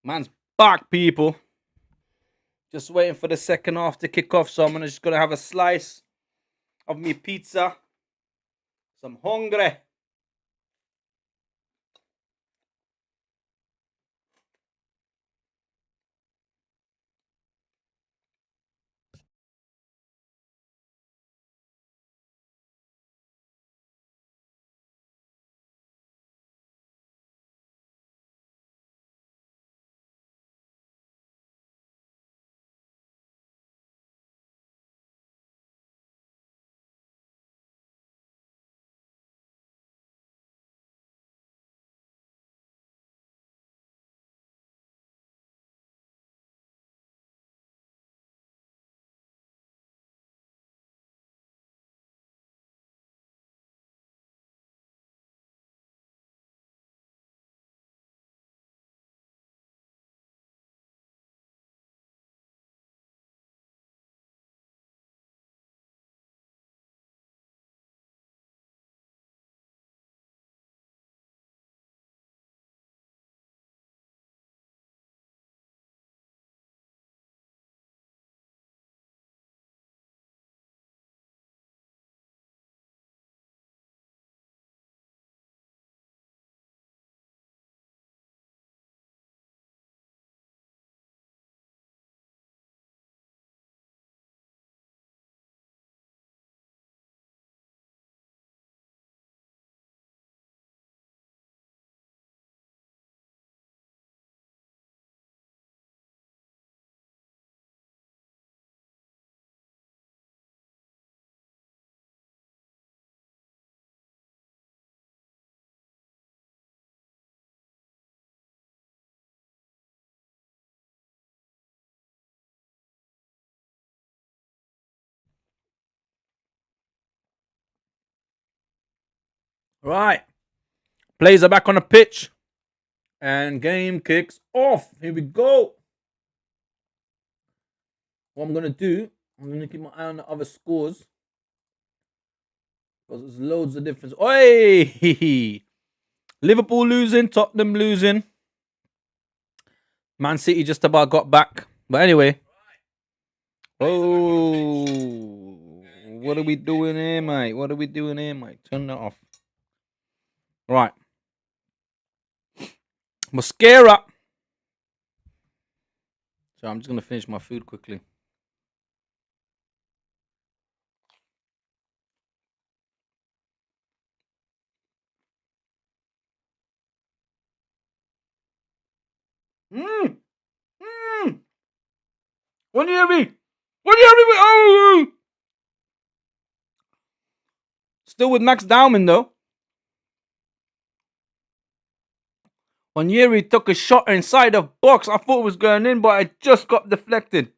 Man's back, people. Just waiting for the second half to kick off, so I'm just gonna have a slice of me pizza. Some hungry. Right. Players are back on the pitch. And game kicks off. Here we go. What I'm gonna do, I'm gonna keep my eye on the other scores. Because there's loads of difference. Oi! Liverpool losing, Tottenham losing. Man City just about got back. But anyway. Oh, what are we doing here, mate? What are we doing here, mate? Turn that off. Right. Mascara. So I'm just going to finish my food quickly. Mmm. Mmm. What do you hear me? What do you hear me? Oh! Still with Max Dowman, though. Onyeri took a shot inside the box. I thought it was going in, but it just got deflected.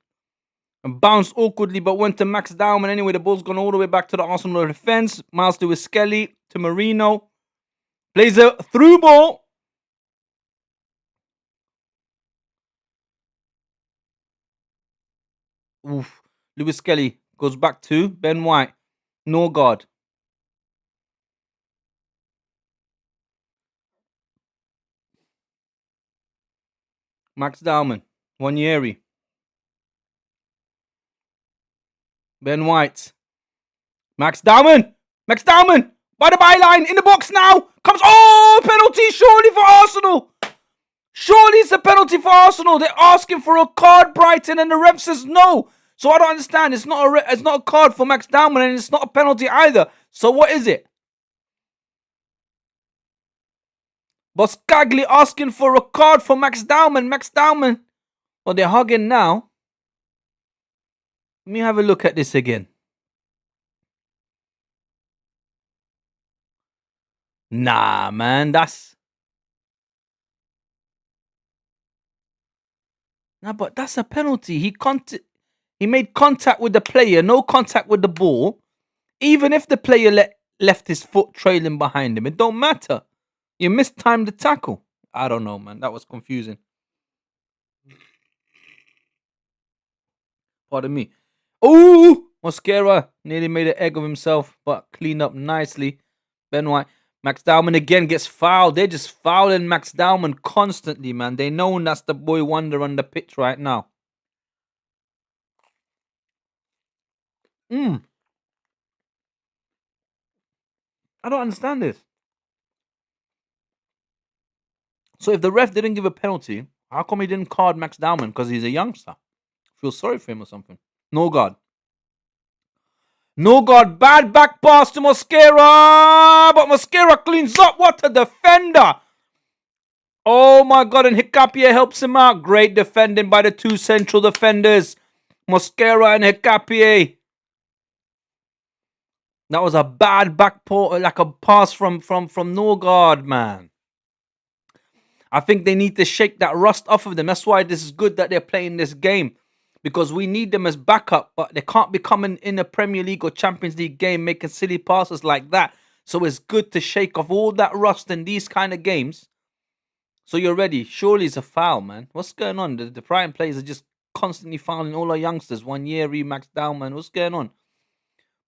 And bounced awkwardly, but went to Max Dowman. Anyway, the ball's gone all the way back to the Arsenal defence. Miles Lewis Skelly to Marino. Plays a through ball. Oof. Lewis Skelly goes back to Ben White. Norgard. Max Dowman. Wanyeri. Ben White. Max Dowman. Max Dowman. By the byline. In the box now. Comes. Oh, penalty. Surely for Arsenal. Surely it's a penalty for Arsenal. They're asking for a card, Brighton, and the ref says no. So I don't understand. It's not a card for Max Dowman, and it's not a penalty either. So what is it? Boscagli asking for a card for Max Dowman. Max Dowman. Well, they're hugging now. Let me have a look at this again. Nah, man, but that's a penalty. He made contact with the player, no contact with the ball. Even if the player left his foot trailing behind him, it don't matter. You mistimed the tackle. I don't know, man. That was confusing. Pardon me. Ooh, Mosquera nearly made an egg of himself, but cleaned up nicely. Ben White. Max Dowman again gets fouled. They're just fouling Max Dowman constantly, man. They know that's the boy wonder on the pitch right now. I don't understand this. So if the ref didn't give a penalty, how come he didn't card Max Dowman? Because he's a youngster. Feel sorry for him or something. No God. No God. Bad back pass to Mosquera. But Mosquera cleans up. What a defender. Oh my God. And Hicapia helps him out. Great defending by the two central defenders. Mosquera and Hicapia. That was a bad back pass, like a pass from Norgard, man. I think they need to shake that rust off of them. That's why this is good that they're playing this game. Because we need them as backup, but they can't be coming in a Premier League or Champions League game making silly passes like that. So it's good to shake off all that rust in these kind of games. So you're ready. Surely it's a foul, man. What's going on? The Brighton players are just constantly fouling all our youngsters. 1 year, Max down, man. What's going on?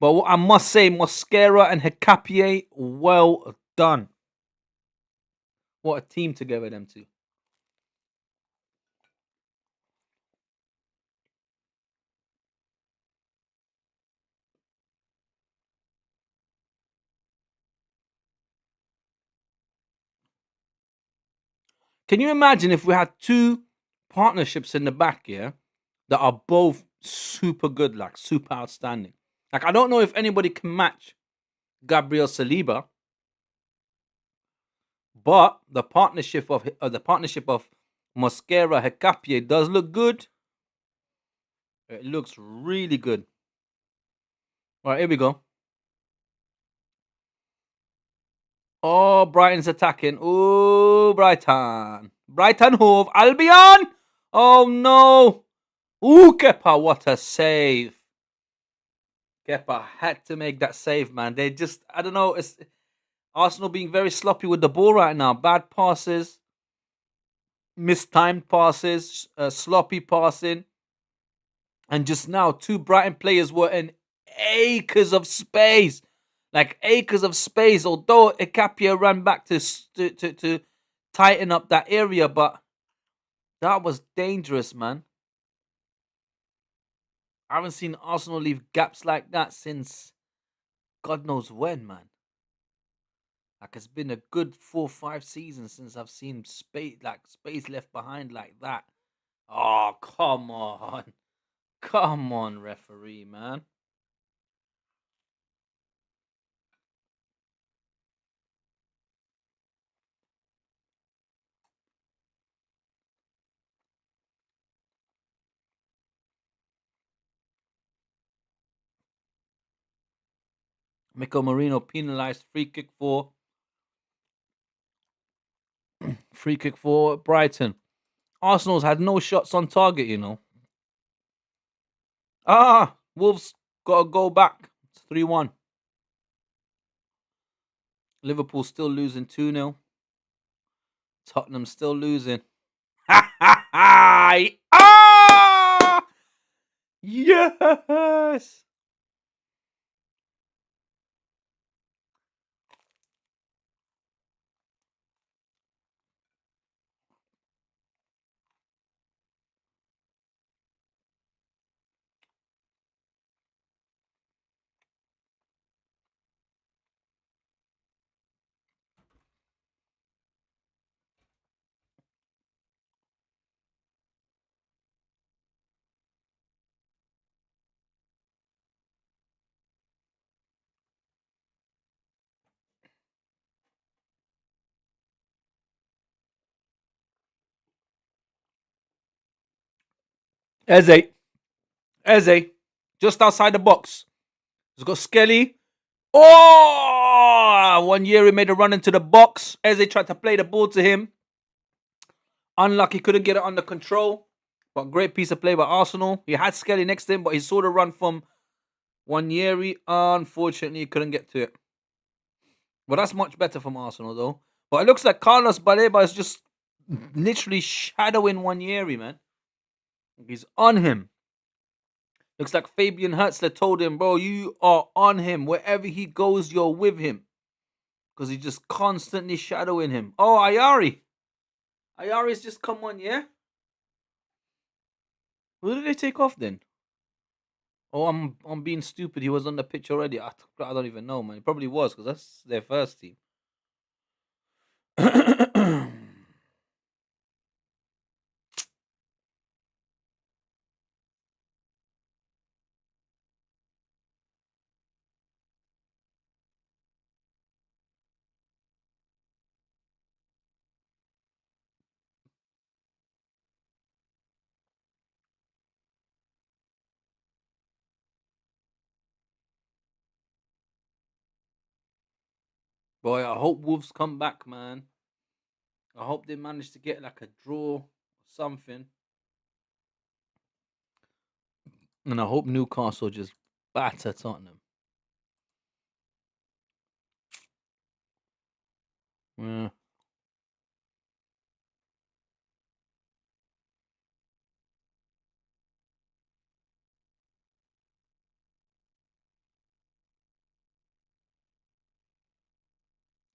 But what I must say, Mosquera and Hicapie, well done. What a team together, them two. Can you imagine if we had two partnerships in the back, yeah, that are both super good, like super outstanding? Like, I don't know if anybody can match Gabriel Saliba, but the partnership of Mosquera Hicapie does look good. It looks really good. All right, here we go. Oh, Brighton's attacking. Oh, Brighton. Brighton Hove. Albion. Oh, no. Ooh, Kepa, what a save. Kepa had to make that save, man. They just, I don't know, it's Arsenal being very sloppy with the ball right now. Bad passes, mistimed passes, sloppy passing. And just now, two Brighton players were in acres of space. Like acres of space. Although Ekapia ran back to tighten up that area, but that was dangerous, man. I haven't seen Arsenal leave gaps like that since God knows when, man. Like it's been a good 4 or 5 seasons since I've seen space left behind like that. Oh, come on. Come on, referee, man. Mikel Marino penalized free kick for Brighton. Arsenal's had no shots on target, you know. Wolves got to go back. It's 3-1. Liverpool still losing 2-0. Tottenham still losing. Ah! Yes! Eze, just outside the box. He's got Skelly. Oh! 1 year he made a run into the box. Eze tried to play the ball to him. Unlucky, couldn't get it under control. But great piece of play by Arsenal. He had Skelly next to him, but he saw the run from 1 year. Unfortunately, he couldn't get to it. Well, that's much better from Arsenal, though. But it looks like Carlos Baleba is just literally shadowing 1 year, man. He's on him. Looks like Fabian Hertzler told him, bro, you are on him. Wherever he goes, you're with him. because he's just constantly shadowing him. Oh, Ayari. Ayari's just come on, yeah? Who did they take off then? Oh, I'm being stupid. He was on the pitch already. I don't even know, man. He probably was because that's their first team. Boy, I hope Wolves come back, man. I hope they manage to get like a draw or something. And I hope Newcastle just batter Tottenham. Yeah.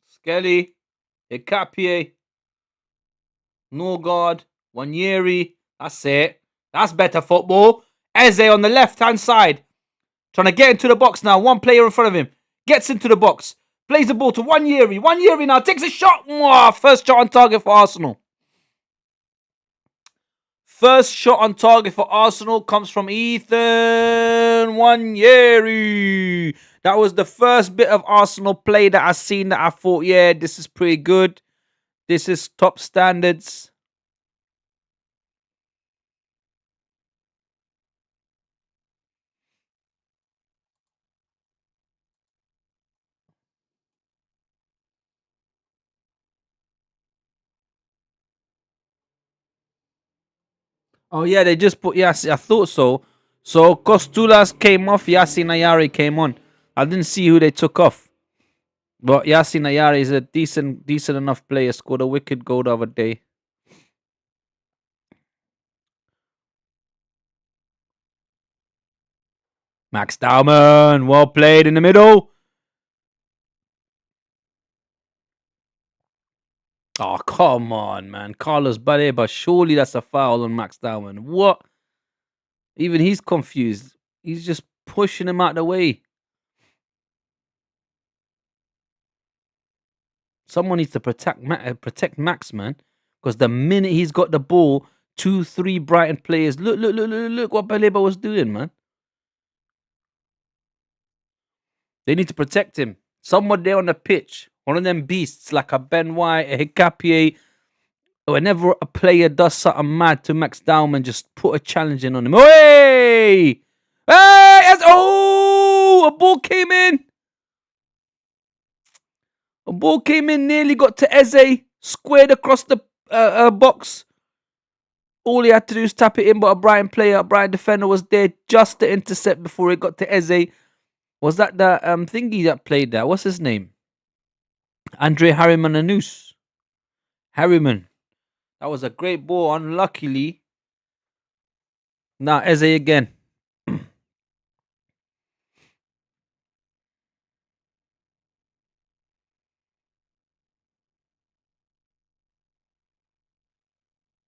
Skelly, Hikapié, Norgard, Wanyeri. That's it. That's better football. Eze on the left-hand side. Trying to get into the box now. One player in front of him. Gets into the box. Plays the ball to Wanyeri. Wanyeri now takes a shot. Mwah! First shot on target for Arsenal. First shot on target for Arsenal comes from Ethan Wanyeri. That was the first bit of Arsenal play that I seen that I thought, yeah, this is pretty good. This is top standards. Oh, yeah, they just put Yassi. I thought so. So Costulas came off. Yassi Nayari came on. I didn't see who they took off. But Yassi Nayari is a decent enough player. Scored a wicked goal the other day. Max Dowman, well played in the middle. Oh, come on, man. Carlos Baleba, surely that's a foul on Max Dowman. What? Even he's confused. He's just pushing him out the way. Someone needs to protect Max, man. Because the minute he's got the ball, 2-3 Brighton players. Look what Baleba was doing, man. They need to protect him. Someone there on the pitch. One of them beasts like a Ben White, a Hikapié. Whenever a player does something mad to Max Dowman, just put a challenge in on him. Hey! Hey! Oh! A ball came in. A ball came in, nearly got to Eze. Squared across the box. All he had to do is tap it in, but a Brighton defender was there just to intercept before it got to Eze. Was that the thingy that played there? What's his name? Andre Harriman Anus. Harriman. That was a great ball. Unluckily. Now Eze again.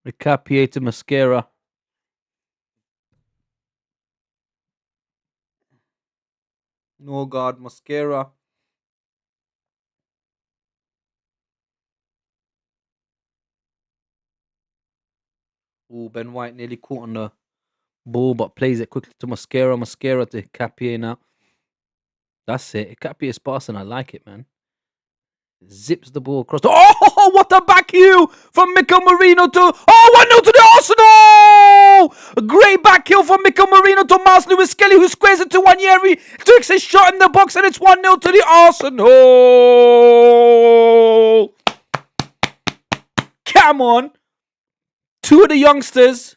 Hikapié to Mascara. Norgard, Mascara. Oh, Ben White nearly caught on the ball, but plays it quickly to Mascara. Mascara to Hikapié now. That's it. Hikapié is passing. I like it, man. Zips the ball across. Oh, what a back heel from Mikel Merino to... Oh, 1-0 to the Arsenal! A great back heel from Mikel Merino to Miles Lewis-Skelly, who squares it to Wanyeri. Takes a shot in the box, and it's 1-0 to the Arsenal! Come on! Two of the youngsters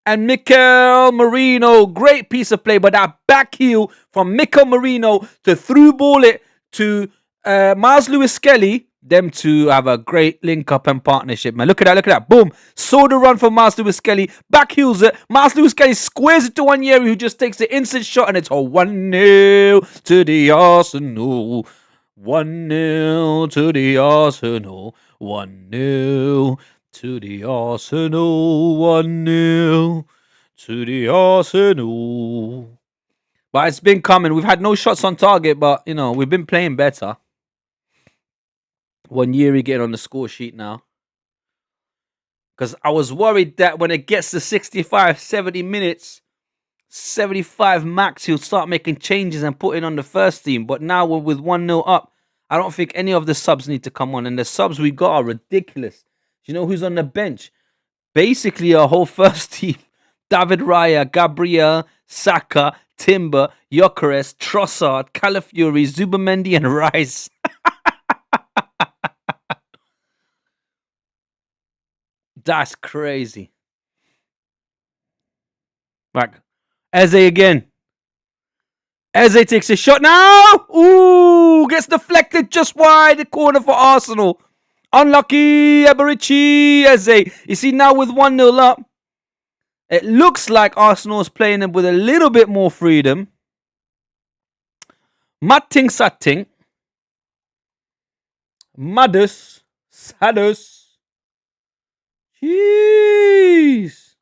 and Mikel Merino. Great piece of play, but that back heel from Mikel Merino to through ball it to... Miles Lewis-Skelly, them two have a great link up and partnership, man. Look at that. Boom. Saw the run from Miles Lewis-Skelly. Back heels it. Miles Lewis-Skelly squares it to Wanyeri, who just takes the instant shot, and it's a 1-0 to the Arsenal. 1-0 to the Arsenal. 1-0 to the Arsenal. 1-0 to the Arsenal. But it's been coming. We've had no shots on target, but you know, we've been playing better. Wanyeri getting on the score sheet now. Because I was worried that when it gets to 65, 70 minutes, 75 max, he'll start making changes and putting on the first team. But now we're with 1-0 up. I don't think any of the subs need to come on. And the subs we got are ridiculous. Do you know who's on the bench? Basically, our whole first team. David Raya, Gabriel, Saka, Timber, Gyökeres, Trossard, Calafiori, Zubamendi, and Rice. That's crazy. Like, Eze again. Eze takes a shot now. Ooh, gets deflected just wide the corner for Arsenal. Unlucky, Eberici, Eze. You see, now with 1-0 up, it looks like Arsenal is playing with a little bit more freedom. Matting Satting. Madus. Sadus. Jeez.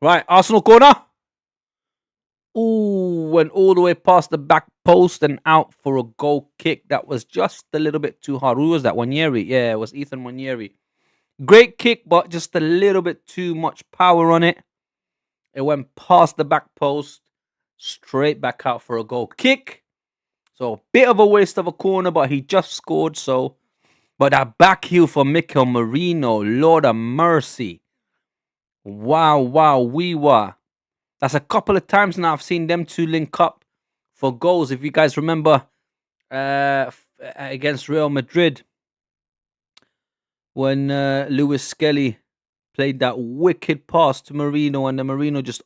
Right, Arsenal corner. Ooh, went all the way past the back post and out for a goal kick. That was just a little bit too hard. Who was that? Wanyeri. Yeah, it was Ethan Wanyeri. Great kick, but just a little bit too much power on it. It went past the back post, straight back out for a goal kick. So a bit of a waste of a corner, but he just scored. So, but that back heel for Mikel Merino, Lord of mercy. Wow, wow, we were. That's a couple of times now I've seen them two link up for goals. If you guys remember against Real Madrid, when Lewis Skelly played that wicked pass to Merino, and the Merino just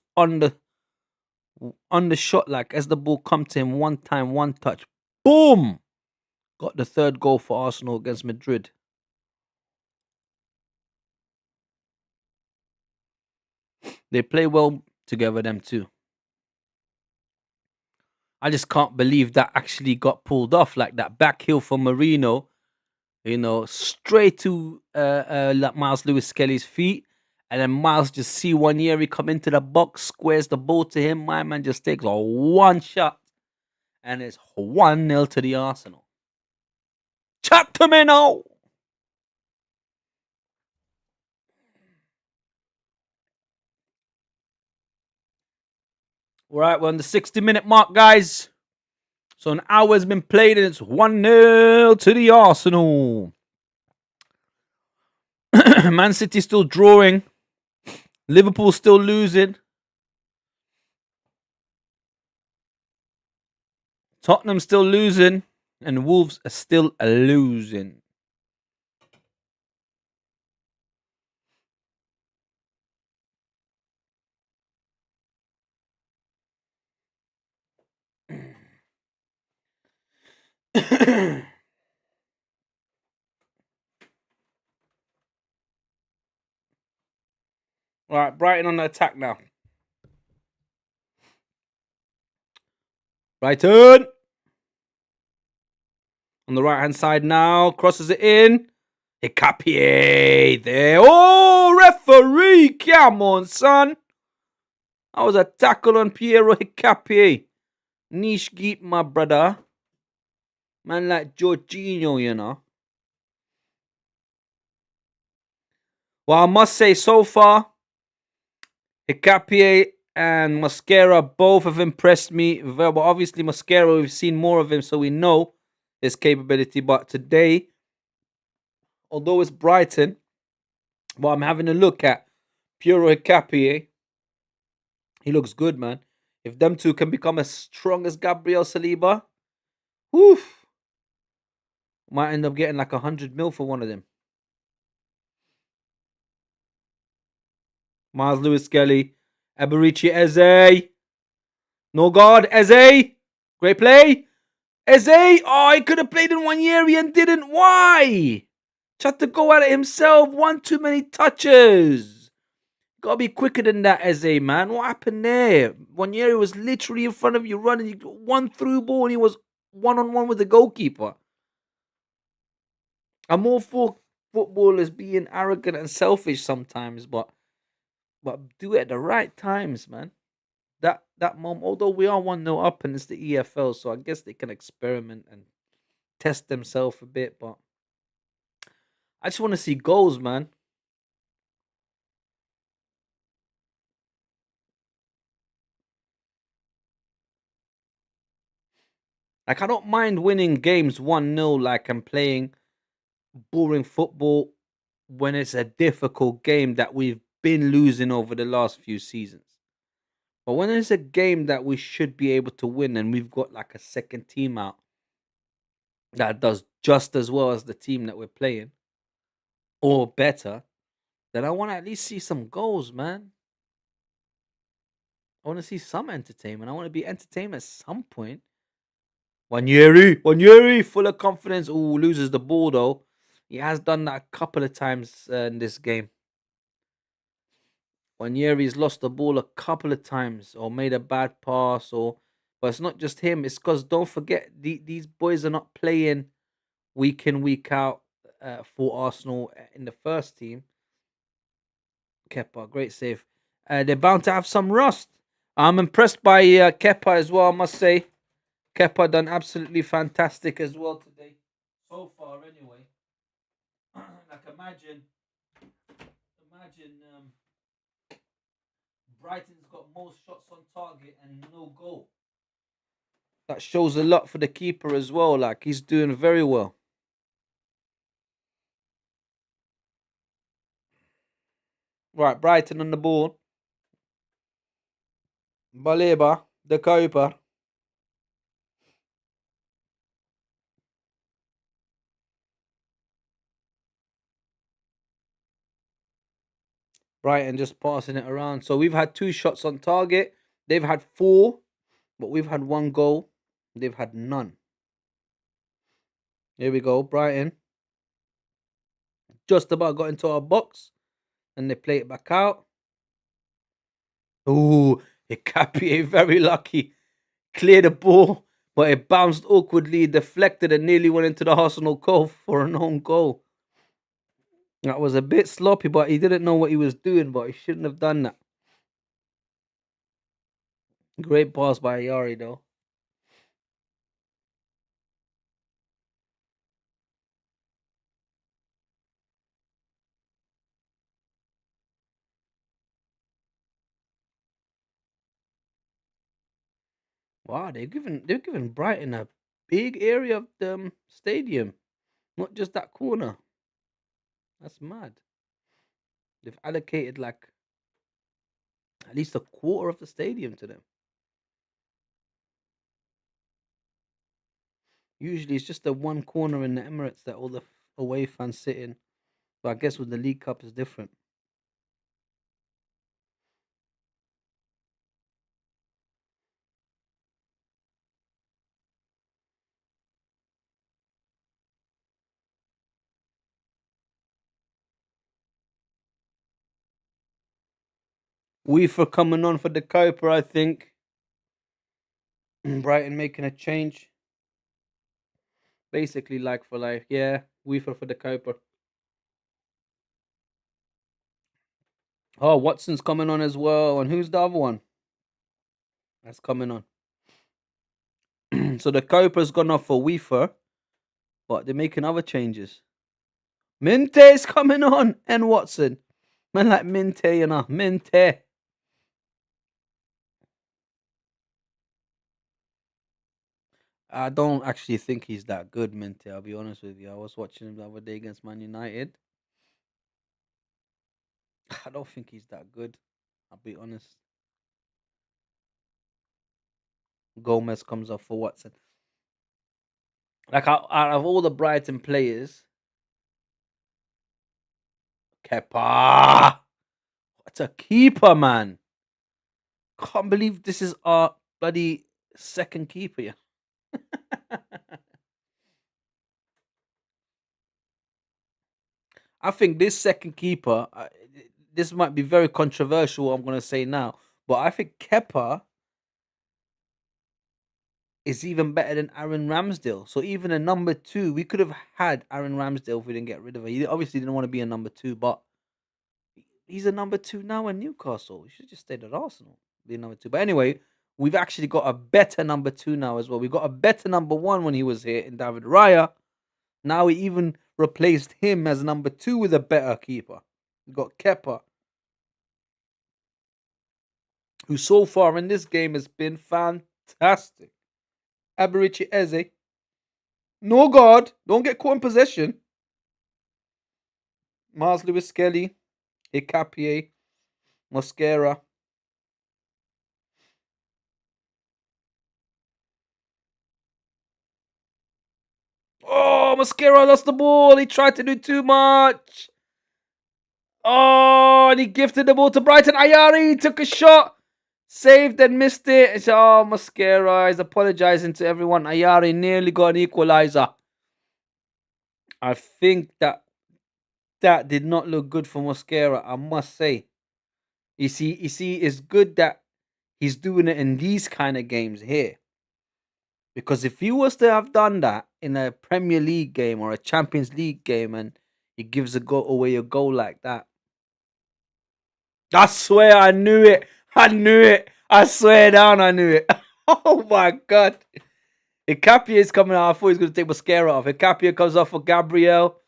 undershot, like as the ball come to him, one time, one touch, boom, got the third goal for Arsenal against Madrid. They play well together, them two. I just can't believe that actually got pulled off, like that back heel for Merino, you know, straight to Miles Lewis Skelly's feet. And then Miles just see Wanyeri come into the box, squares the ball to him. My man just takes a one shot. And it's 1-0 to the Arsenal. Chat to me now. All right, we're on the 60-minute mark, guys. So an hour's been played and it's 1-0 to the Arsenal. Man City still drawing. Liverpool still losing. Tottenham still losing. And Wolves are still losing. All right, Brighton on the attack now. Brighton. On the right-hand side now. Crosses it in. Hikapié there. Oh, referee. Come on, son. That was a tackle on Piero Hikapié. Niche geet, my brother. Man like Jorginho, you know. Well, I must say, so far, Hikapié and Mascara both have impressed me. But obviously, Mascara, we've seen more of him, so we know his capability. But today, although it's Brighton, but I'm having a look at Piero Hikapié. He looks good, man. If them two can become as strong as Gabriel Saliba, whew, might end up getting like 100 mil for one of them. Miles Lewis Skelly, Eberici Eze. No guard, Eze. Great play. Eze, oh, he could have played in 1 year and didn't. Why? Tried to go at it himself. One too many touches. Gotta be quicker than that, Eze, man. What happened there? 1 year he was literally in front of you running. You got one through ball and he was one on one with the goalkeeper. I'm all for footballers being arrogant and selfish sometimes, but do it at the right times, man. That moment, although we are 1-0 up and it's the EFL, so I guess they can experiment and test themselves a bit, but I just want to see goals, man. Like I don't mind winning games 1-0 like I'm playing boring football when it's a difficult game that we've been losing over the last few seasons. But when it's a game that we should be able to win and we've got like a second team out that does just as well as the team that we're playing or better, then I want to at least see some goals, man. I want to see some entertainment. I want to be entertained at some point. Wanyeri, full of confidence. Ooh, loses the ball though. He has done that a couple of times in this game. Wanyeri's lost the ball a couple of times or made a bad pass, or but it's not just him. It's because don't forget these boys are not playing week in week out for Arsenal in the first team. Kepa, great save. They're bound to have some rust. I'm impressed by Kepa as well, I must say. Kepa done absolutely fantastic as well today. So far, anyway. Like imagine Brighton's got most shots on target and no goal. That shows a lot for the keeper as well. Like he's doing very well. Right, Brighton on the ball. Baleba, the keeper. Brighton just passing it around. So we've had two shots on target. They've had four, but we've had one goal. They've had none. Here we go. Brighton just about got into our box and they play it back out. Ooh, Hikapi very lucky. Cleared the ball, but it bounced awkwardly, deflected, and nearly went into the Arsenal goal for an own goal. That was a bit sloppy, but he didn't know what he was doing, but he shouldn't have done that. Great pass by Yari, though. Wow, they've given Brighton a big area of the stadium, not just that corner. That's mad. They've allocated like at least a quarter of the stadium to them. Usually, it's just the one corner in the Emirates that all the away fans sit in. But I guess with the League Cup, it's different. We for coming on for the Copa, I think. Brighton making a change, basically like for like. Yeah, we for the Copa. Oh, Watson's coming on as well, and who's the other one that's coming on? So the Copa's gone off for Weaver, but they're making other changes. Minte's coming on, and Watson. Man, like Minte, you know, Minte. I don't actually think he's that good, Minte. I'll be honest with you. I was watching him the other day against Man United. I don't think he's that good. I'll be honest. Gomez comes off for Watson. Like out of all the Brighton players, Kepa. What a keeper, man. Can't believe this is our bloody second keeper. Yeah. I think this second keeper, this might be very controversial. What I'm gonna say now, but I think Kepa is even better than Aaron Ramsdale. So even a number two, we could have had Aaron Ramsdale if we didn't get rid of him. He obviously didn't want to be a number two, but he's a number two now in Newcastle. He should just stayed at Arsenal, be a number two. But anyway, we've actually got a better number two now as well. We got a better number one when he was here in David Raya. Now we even replaced him as number two with a better keeper. We got Kepa, who so far in this game has been fantastic. Aberichi Eze. No God. Don't get caught in possession. Miles Lewis Skelly. Hicapie. Mosquera. Oh, Mosquera lost the ball. He tried to do too much. Oh, and he gifted the ball to Brighton. Ayari took a shot. Saved and missed it. Oh, Mosquera is apologizing to everyone. Ayari nearly got an equalizer. I think that did not look good for Mosquera, I must say. You see, it's good that he's doing it in these kind of games here. Because if he was to have done that in a Premier League game or a Champions League game and he gives away a goal like that, I swear I knew it. I knew it. I swear down I knew it. Oh my God. Hicapie is coming out. I thought he was going to take Mosquera off. Hicapie comes off for Gabriel.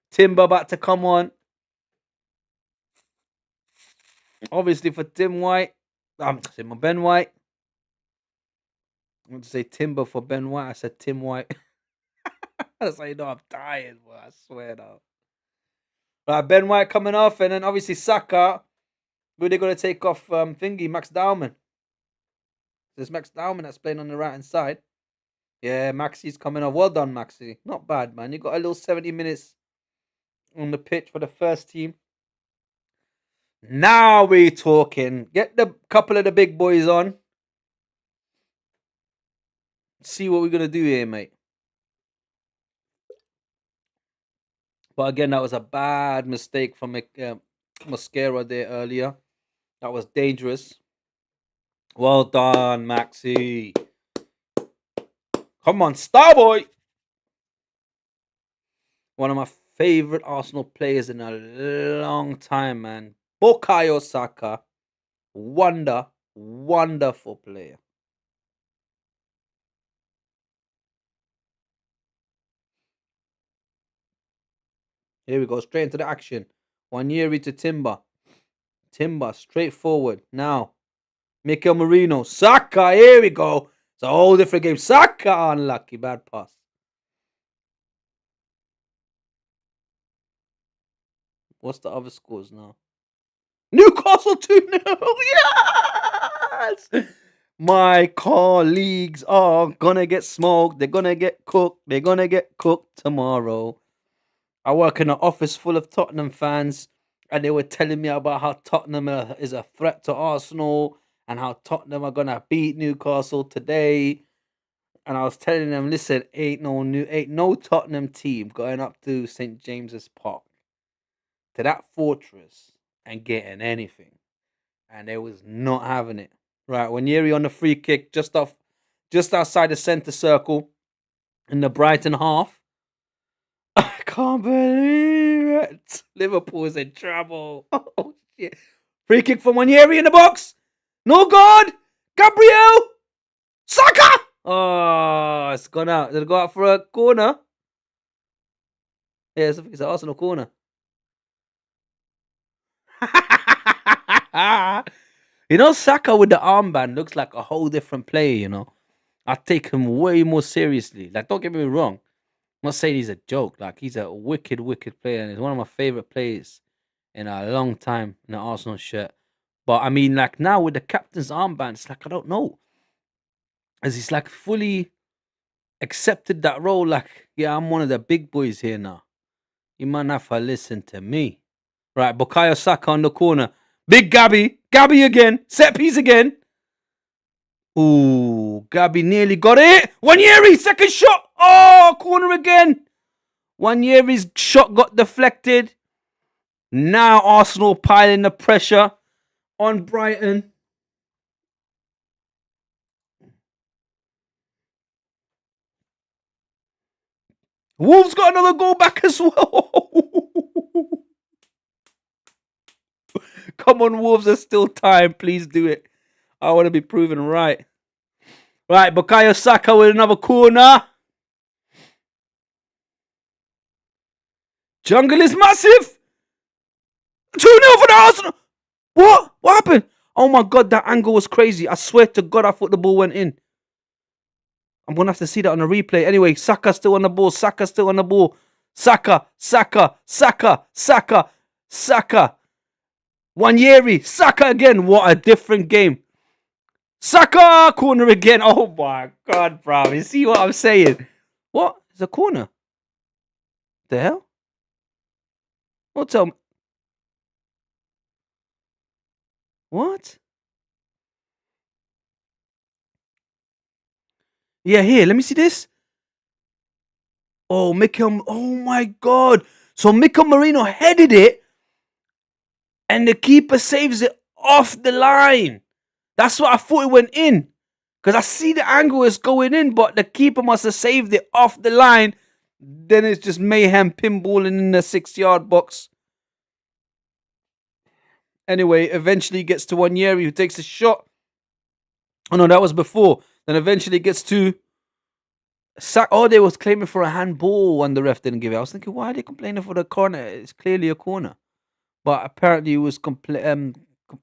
Timber about to come on. Obviously for Tim White. I'm saying Ben White. I want to say Timber for Ben White. I said Tim White. That's how you know I'm tired, boy. I swear though. Right, Ben White coming off, and then obviously Saka. Who they going to take off thingy? Max Dowman. There's Max Dowman that's playing on the right hand side. Yeah, Maxi's coming off. Well done, Maxi. Not bad, man. You got a little 70 minutes on the pitch for the first team. Now we're talking. Get the couple of the big boys on. See what we're going to do here, mate. But again, that was a bad mistake from Mosquera there earlier. That was dangerous. Well done, Maxi. Come on, Starboy. One of my favorite Arsenal players in a long time, man. Bukayo Saka. Wonderful player. Here we go, straight into the action. Wanyeri to Timber. Timber, straight forward. Now, Mikel Merino. Saka, here we go. It's a whole different game. Saka, unlucky, bad pass. What's the other scores now? Newcastle 2-0. Yes! My colleagues are gonna get smoked. They're gonna get cooked. They're gonna get cooked tomorrow. I work in an office full of Tottenham fans, and they were telling me about how Tottenham is a threat to Arsenal and how Tottenham are gonna beat Newcastle today. And I was telling them, listen, ain't no Tottenham team going up to St. James's Park, to that fortress, and getting anything. And they was not having it. Right, Wanyeri on the free kick, just outside the centre circle in the Brighton half. I can't believe it. Liverpool is in trouble. Oh shit. Free kick from Wanyeri in the box. No God. Gabriel. Saka. Oh, it's gone out. Did it go out for a corner? Yeah, it's an Arsenal corner. You know, Saka with the armband looks like a whole different player, you know. I take him way more seriously. Like, don't get me wrong. I'm not saying he's a joke. Like, he's a wicked player, and he's one of my favorite players in a long time in the Arsenal shirt. But I mean, like, now with the captain's armband, it's like, I don't know. As he's like fully accepted that role, like, yeah, I'm one of the big boys here now. You might have to listen to me. Right, Bukayo Saka on the corner. Big Gabby. Gabby again. Set piece again. Ooh, Gabby nearly got it. Wanyeri, second shot. Oh, corner again. Wanyeri's shot got deflected. Now Arsenal piling the pressure on Brighton. Wolves got another goal back as well. Come on, Wolves, there's still time. Please do it. I want to be proven right. Right, Bukayo Saka with another corner. Jungle is massive. 2-0 for the Arsenal. What? What happened? Oh my God, that angle was crazy. I swear to God, I thought the ball went in. I'm going to have to see that on a replay. Anyway, Saka still on the ball. Saka still on the ball. Saka. Wanyeri. Saka again. What a different game. Saka corner again. Oh my God, bro. You see what I'm saying? What? It's a corner. The hell? What's up? What? Yeah, here. Let me see this. Oh, Mikel. Oh my God. So Mikel Merino headed it and the keeper saves it off the line. That's what I thought it went in. Because I see the angle is going in, but the keeper must have saved it off the line. Then it's just mayhem pinballing in the 6-yard box. Anyway, eventually gets to Wanyeri who takes a shot. Oh no, that was before. Then eventually gets to Oh, they was claiming for a handball and the ref didn't give it. I was thinking, why are they complaining for the corner? It's clearly a corner. But apparently he was complaining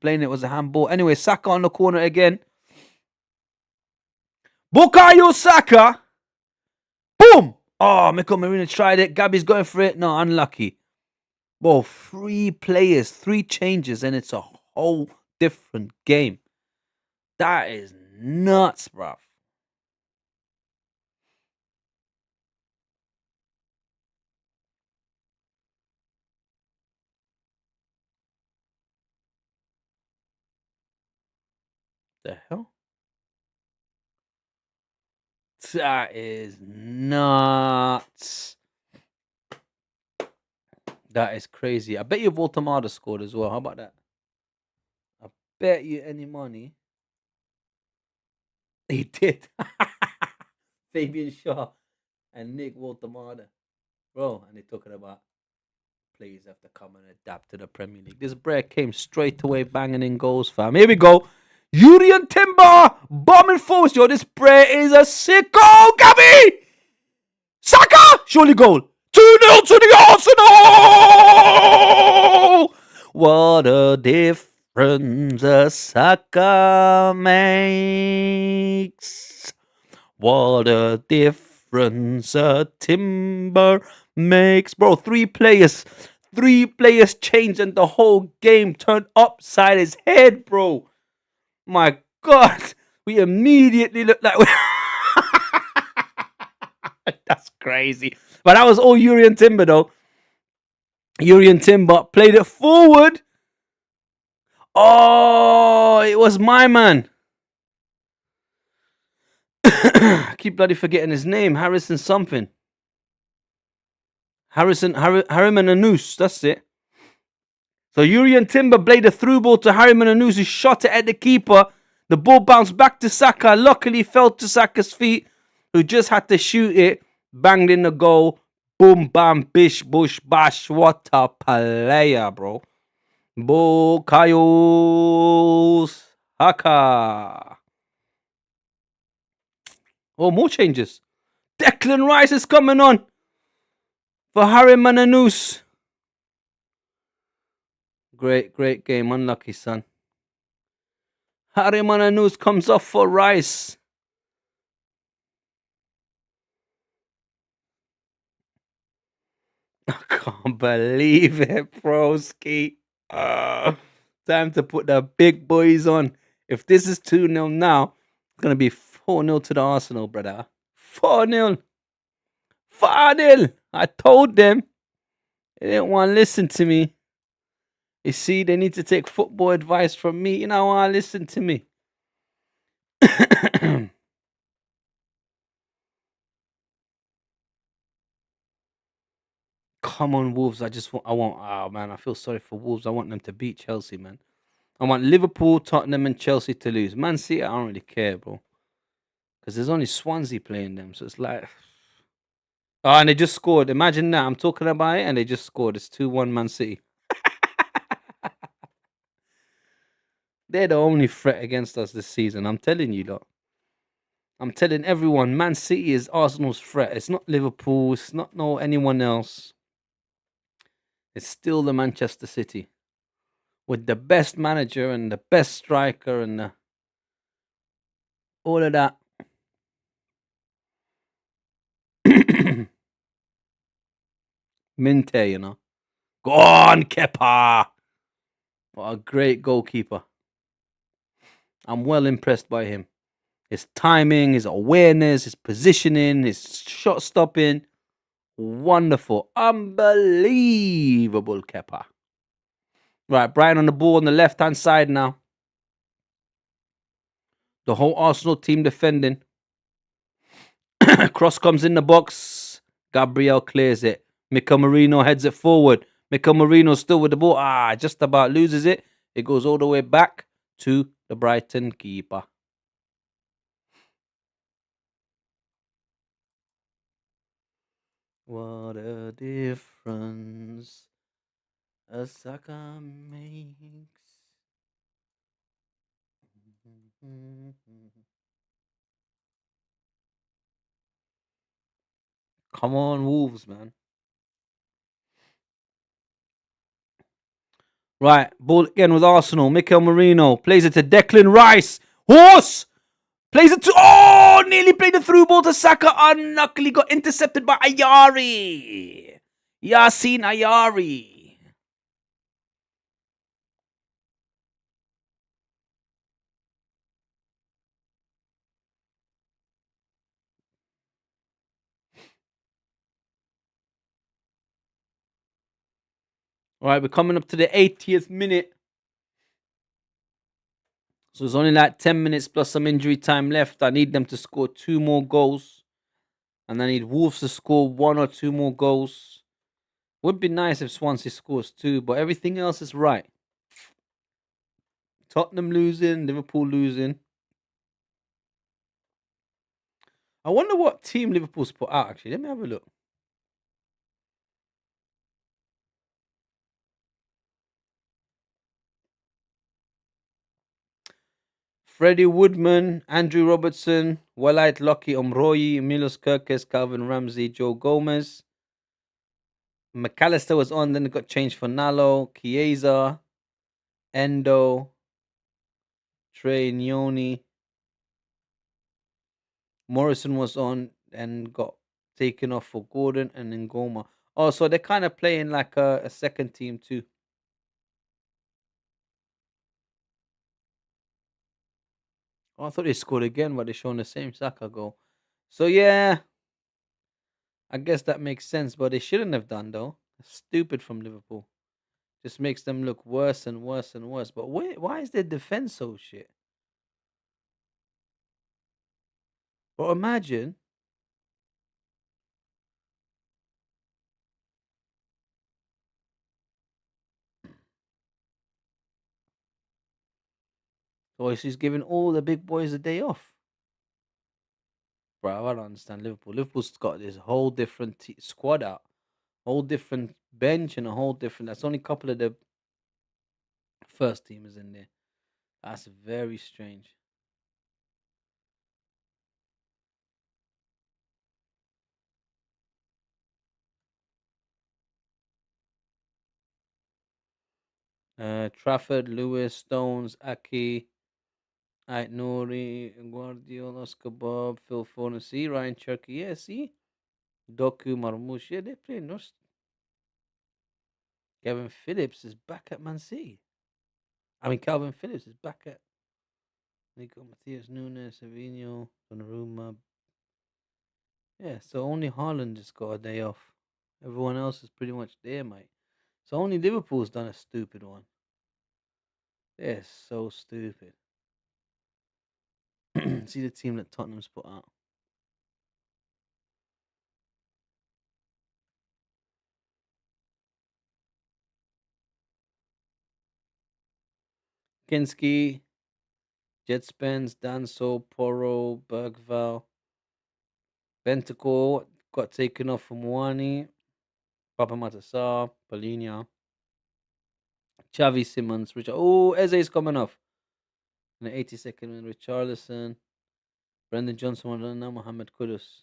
it was a handball. Anyway, Saka on the corner again. Bukayo Saka. Boom! Oh, Mikel Merino tried it. Gabby's going for it. No, unlucky. Bro, 3 players, 3 changes, and it's a whole different game. That is nuts, bruv. The hell? That is nuts. That is crazy. I bet you Voltamada scored as well. How about that? I bet you any money. He did. Fabian Shaw and Nick Voltamada. Bro, and they're talking about players have to come and adapt to the Premier League. This break came straight away banging in goals, fam. Here we go. Urian Timber bombing forwards. Yo, this break is a sicko. Gabby! Saka! Surely goal. 2-0 to the Arsenal! What a difference a Saka makes. What a difference a Timber makes. Bro, 3 players. 3 players changed and the whole game turned upside his head, bro. My God. We immediately looked like... That's crazy. But that was all Urian Timber, though. Urian Timber played it forward. Oh, it was my man. I keep bloody forgetting his name. Harrison something. Harriman Anus. That's it. So Urian Timber played a through ball to Harriman Anus, who shot it at the keeper. The ball bounced back to Saka. Luckily fell to Saka's feet, who just had to shoot it. Banged in the goal. Boom, bam, bish, bush, bash. What a player, bro. Bukayo Saka. Oh, more changes. Declan Rice is coming on for Harry Mananus. Great game. Unlucky, son. Harry Mananus comes off for Rice. I can't believe it, broski. Time to put the big boys on. If this is 2-0 now, it's going to be 4-0 to the Arsenal, brother. 4-0. 4-0. I told them. They didn't want to listen to me. You see, they need to take football advice from me. You know why? Listen to me. come on, Wolves. I want, oh man, I feel sorry for Wolves. I want them to beat Chelsea, man. I want Liverpool, Tottenham, and Chelsea to lose. Man City, I don't really care, bro. Because there's only Swansea playing them. So it's like, oh, and they just scored. Imagine that. I'm talking about it, and they just scored. It's 2-1 Man City. They're the only threat against us this season. I'm telling you, lot. I'm telling everyone, Man City is Arsenal's threat. It's not Liverpool. It's not no anyone else. It's still the Manchester City with the best manager and the best striker and all of that. Minte, you know. Go on, Kepa. What a great goalkeeper. I'm well impressed by him. His timing, his awareness, his positioning, his shot stopping. Wonderful. Unbelievable, Kepa. Right, Brian on the ball on the left hand side now. The whole Arsenal team defending. Cross comes in the box. Gabriel clears it. Mika Marino heads it forward. Mika Marino still with the ball. Just about loses it. It goes all the way back to the Brighton keeper. What a difference a sucker makes. Come on, Wolves, man. Right, ball again with Arsenal. Mikel Marino plays it to Declan Rice. Horse plays it to. Oh, nearly played the through ball to Saka. Unluckily got intercepted by Ayari. Yasin Ayari. All right, we're coming up to the 80th minute. So there's only like 10 minutes plus some injury time left. I need them to score 2 more goals. And I need Wolves to score 1 or 2 more goals. Would be nice if Swansea scores 2, but everything else is right. Tottenham losing, Liverpool losing. I wonder what team Liverpool's put out, actually. Let me have a look. Freddie Woodman, Andrew Robertson, Walite Lockie Omroyi, Milos Kirkes, Calvin Ramsey, Joe Gomez. McAllister was on, then it got changed for Nalo, Chiesa, Endo, Trey Nyoni. Morrison was on and got taken off for Gordon and Ngoma. Oh, so they're kind of playing like a second team too. Oh, I thought they scored again, but they're showing the same Saka goal. So yeah, I guess that makes sense, but they shouldn't have done though. Stupid from Liverpool. Just makes them look worse and worse and worse. But why is their defense so shit? But imagine, so she's giving all the big boys a day off. Bro, I don't understand Liverpool. Liverpool's got this whole different squad out, whole different bench, and a whole different. That's only a couple of the first teamers in there. That's very strange. Trafford, Lewis, Stones, Aki, Ait Nouri, Guardiola, Kebab, Phil Foden. See, Ryan Cherky. Yeah, see? Doku, Marmoush. Yeah, they're playing. Kevin Phillips is back at Man City. I mean, Calvin Phillips is back at Nico Matthias Nunes, Savinho, Donnarumma. Yeah, so only Haaland just got a day off. Everyone else is pretty much there, mate. So only Liverpool's done a stupid one. They're so stupid. See the team that Tottenham's put out. Kinski, Jet Spence, Danso, Poro, Bergval, Bentacle got taken off from Wani, Papa Matasar, Polinia, Chavi Simmons, Richard. Oh, Eze's coming off. In the 82nd minute, Richarlison, Brendan Johnson, and now Mohamed Kudus.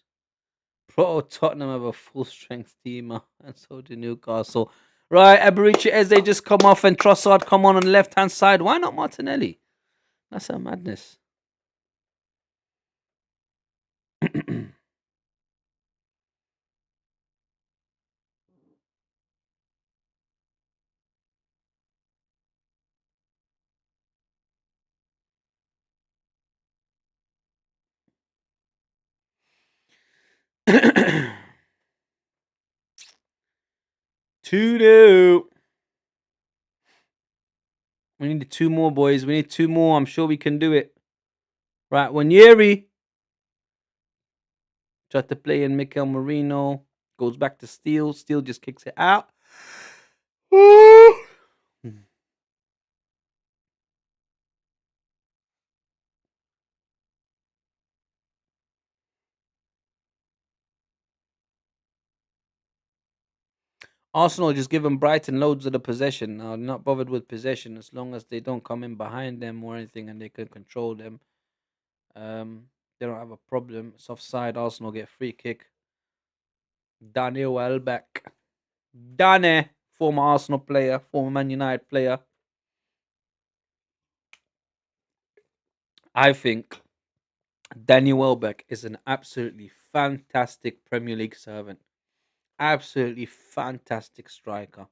Pro Tottenham have a full strength team, and so do Newcastle. Right, Eberici Eze just come off and Trossard come on the left hand side. Why not Martinelli? That's a madness. 2-2. We need two more, boys. We need two more. I'm sure we can do it. Right, Wanyeri tried to play in Mikel Merino. Goes back to Steele. Steele just kicks it out. Arsenal just giving Brighton loads of the possession. Now, not bothered with possession as long as they don't come in behind them or anything and they can control them. They don't have a problem. It's offside. Arsenal get free kick. Daniel Welbeck. Dane, former Arsenal player, former Man United player. I think Daniel Welbeck is an absolutely fantastic Premier League servant. Absolutely fantastic striker.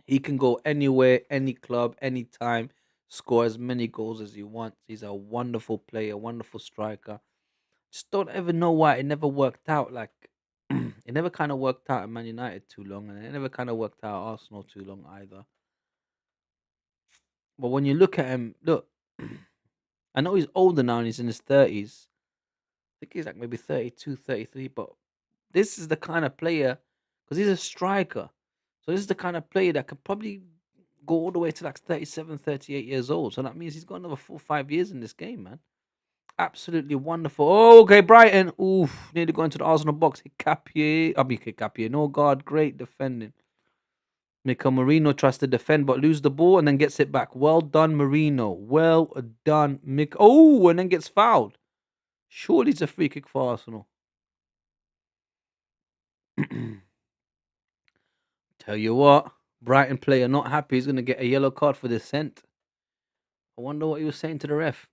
He can go anywhere, any club, anytime, score as many goals as he wants. He's a wonderful player, wonderful striker. Just don't ever know why it never worked out. Like it never kind of worked out at Man United too long, and it never kind of worked out at Arsenal too long either. But when you look at him, look, I know he's older now and he's in his 30s. I think he's like maybe 32, 33, but this is the kind of player, because he's a striker. So this is the kind of player that could probably go all the way to like 37, 38 years old. So that means he's got another 4 or 5 years in this game, man. Absolutely wonderful. Oh, okay, Brighton. Oof, nearly going to the Arsenal box. Hikapier. No guard. Great defending. Mikel Merino tries to defend but lose the ball and then gets it back. Well done, Merino. Well done, Mick. Oh, and then gets fouled. Surely it's a free kick for Arsenal. Tell you what, Brighton player not happy. He's going to get a yellow card for dissent. I wonder what he was saying to the ref.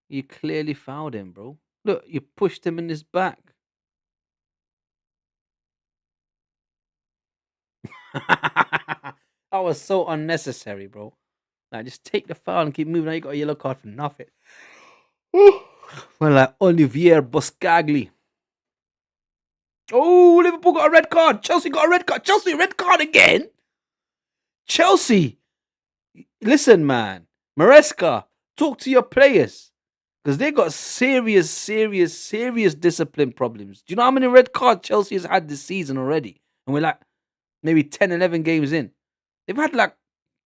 You clearly fouled him, bro. Look, you pushed him in his back. That was so unnecessary, bro. Now just take the foul and keep moving. Now you got a yellow card for nothing. Well, like Olivier Boscagli. Oh, Liverpool got a red card. Chelsea got a red card. Chelsea, red card again. Chelsea. Listen, man. Maresca, talk to your players. Because they got serious discipline problems. Do you know how many red cards Chelsea has had this season already? And we're like maybe 10, 11 games in. They've had like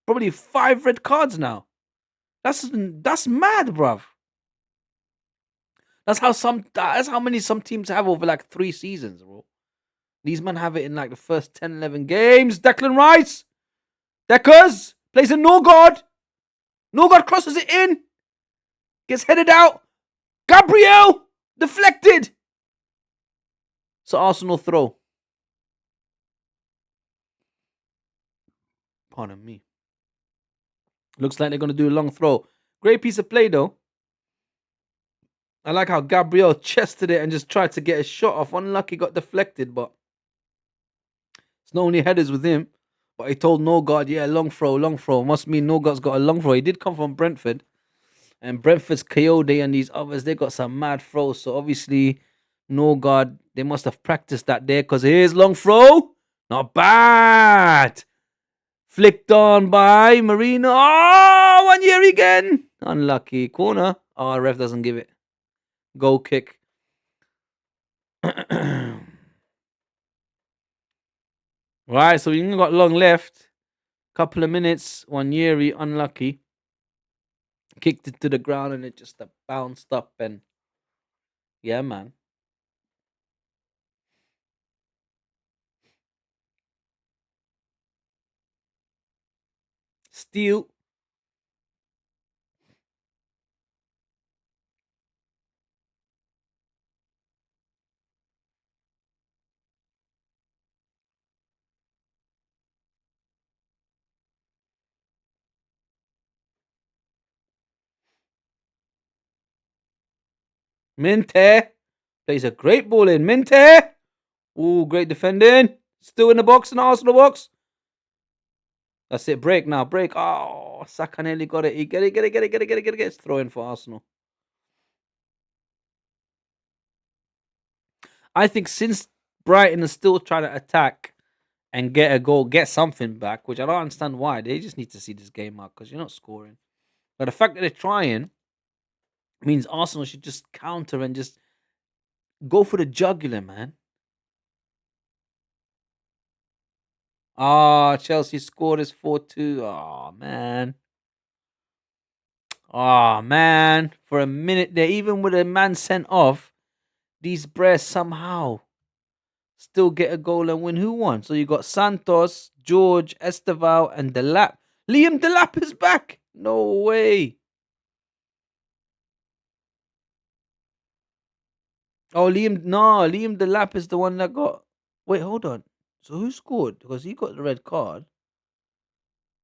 probably 5 red cards now. That's mad, bruv. That's how many some teams have over like 3 seasons, bro. These men have it in like the first 10, 11 games. Declan Rice. Deckers plays in Norgard. Norgard crosses it in. Gets headed out. Gabriel deflected. So Arsenal throw. Pardon me. Looks like they're going to do a long throw. Great piece of play, though. I like how Gabriel chested it and just tried to get a shot off. Unlucky, got deflected, but it's not only headers with him. But he told Norgard, yeah, long throw. Must mean Norgard's got a long throw. He did come from Brentford. And Brentford's Coyote and these others, they got some mad throws. So obviously, Norgard, they must have practiced that there because here's long throw. Not bad. Flicked on by Marino. Oh, 1 year again. Unlucky. Corner. Oh, ref doesn't give it. Goal kick. Right, so we only got long left. Couple of minutes, Wanyeri unlucky, kicked it to the ground and it just bounced up and yeah, man. Steal. Minte plays a great ball in. Minte. Ooh, great defending. Still in the box, in the Arsenal box. That's it. Break now. Break. Oh, Saka nearly got it. He get it, get it, get it, get it, get it, get it, get it. It's throw in for Arsenal. I think since Brighton is still trying to attack and get a goal, get something back, which I don't understand why. They just need to see this game out because you're not scoring. But the fact that they're trying means Arsenal should just counter and just go for the jugular, man. Ah, Chelsea scored as 4-2. Oh, man. Oh, man. For a minute there, even with a man sent off, these Brests somehow still get a goal and win. Who won? So you got Santos, George, Esteval, and Delap. Liam Delap is back. No way. Oh, Liam Delap is the one that got. Wait, hold on. So who scored? Because he got the red card.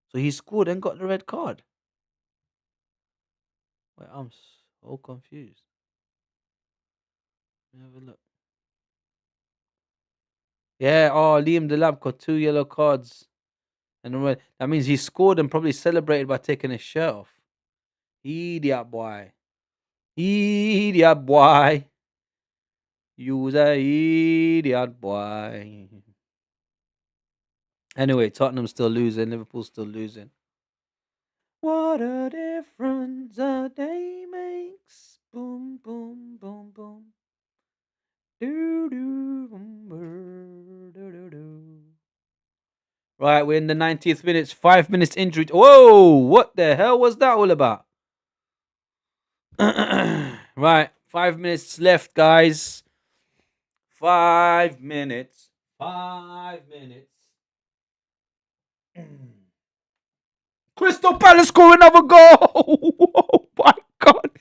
So he scored and got the red card. Wait, I'm so confused. Let me have a look. Yeah, oh, Liam Delap got 2 yellow cards. And that means he scored and probably celebrated by taking his shirt off. Idiot boy. Idiot boy. You's a idiot boy. Anyway, Tottenham's still losing. Liverpool's still losing. What a difference a day makes. Boom, boom, boom, boom. Do, do, boom, do, do, do. Right, we're in the 90th minute. 5 minutes injury. Whoa, what the hell was that all about? Right, 5 minutes left, guys. 5 minutes. 5 minutes. Crystal Palace score another goal. Oh my god!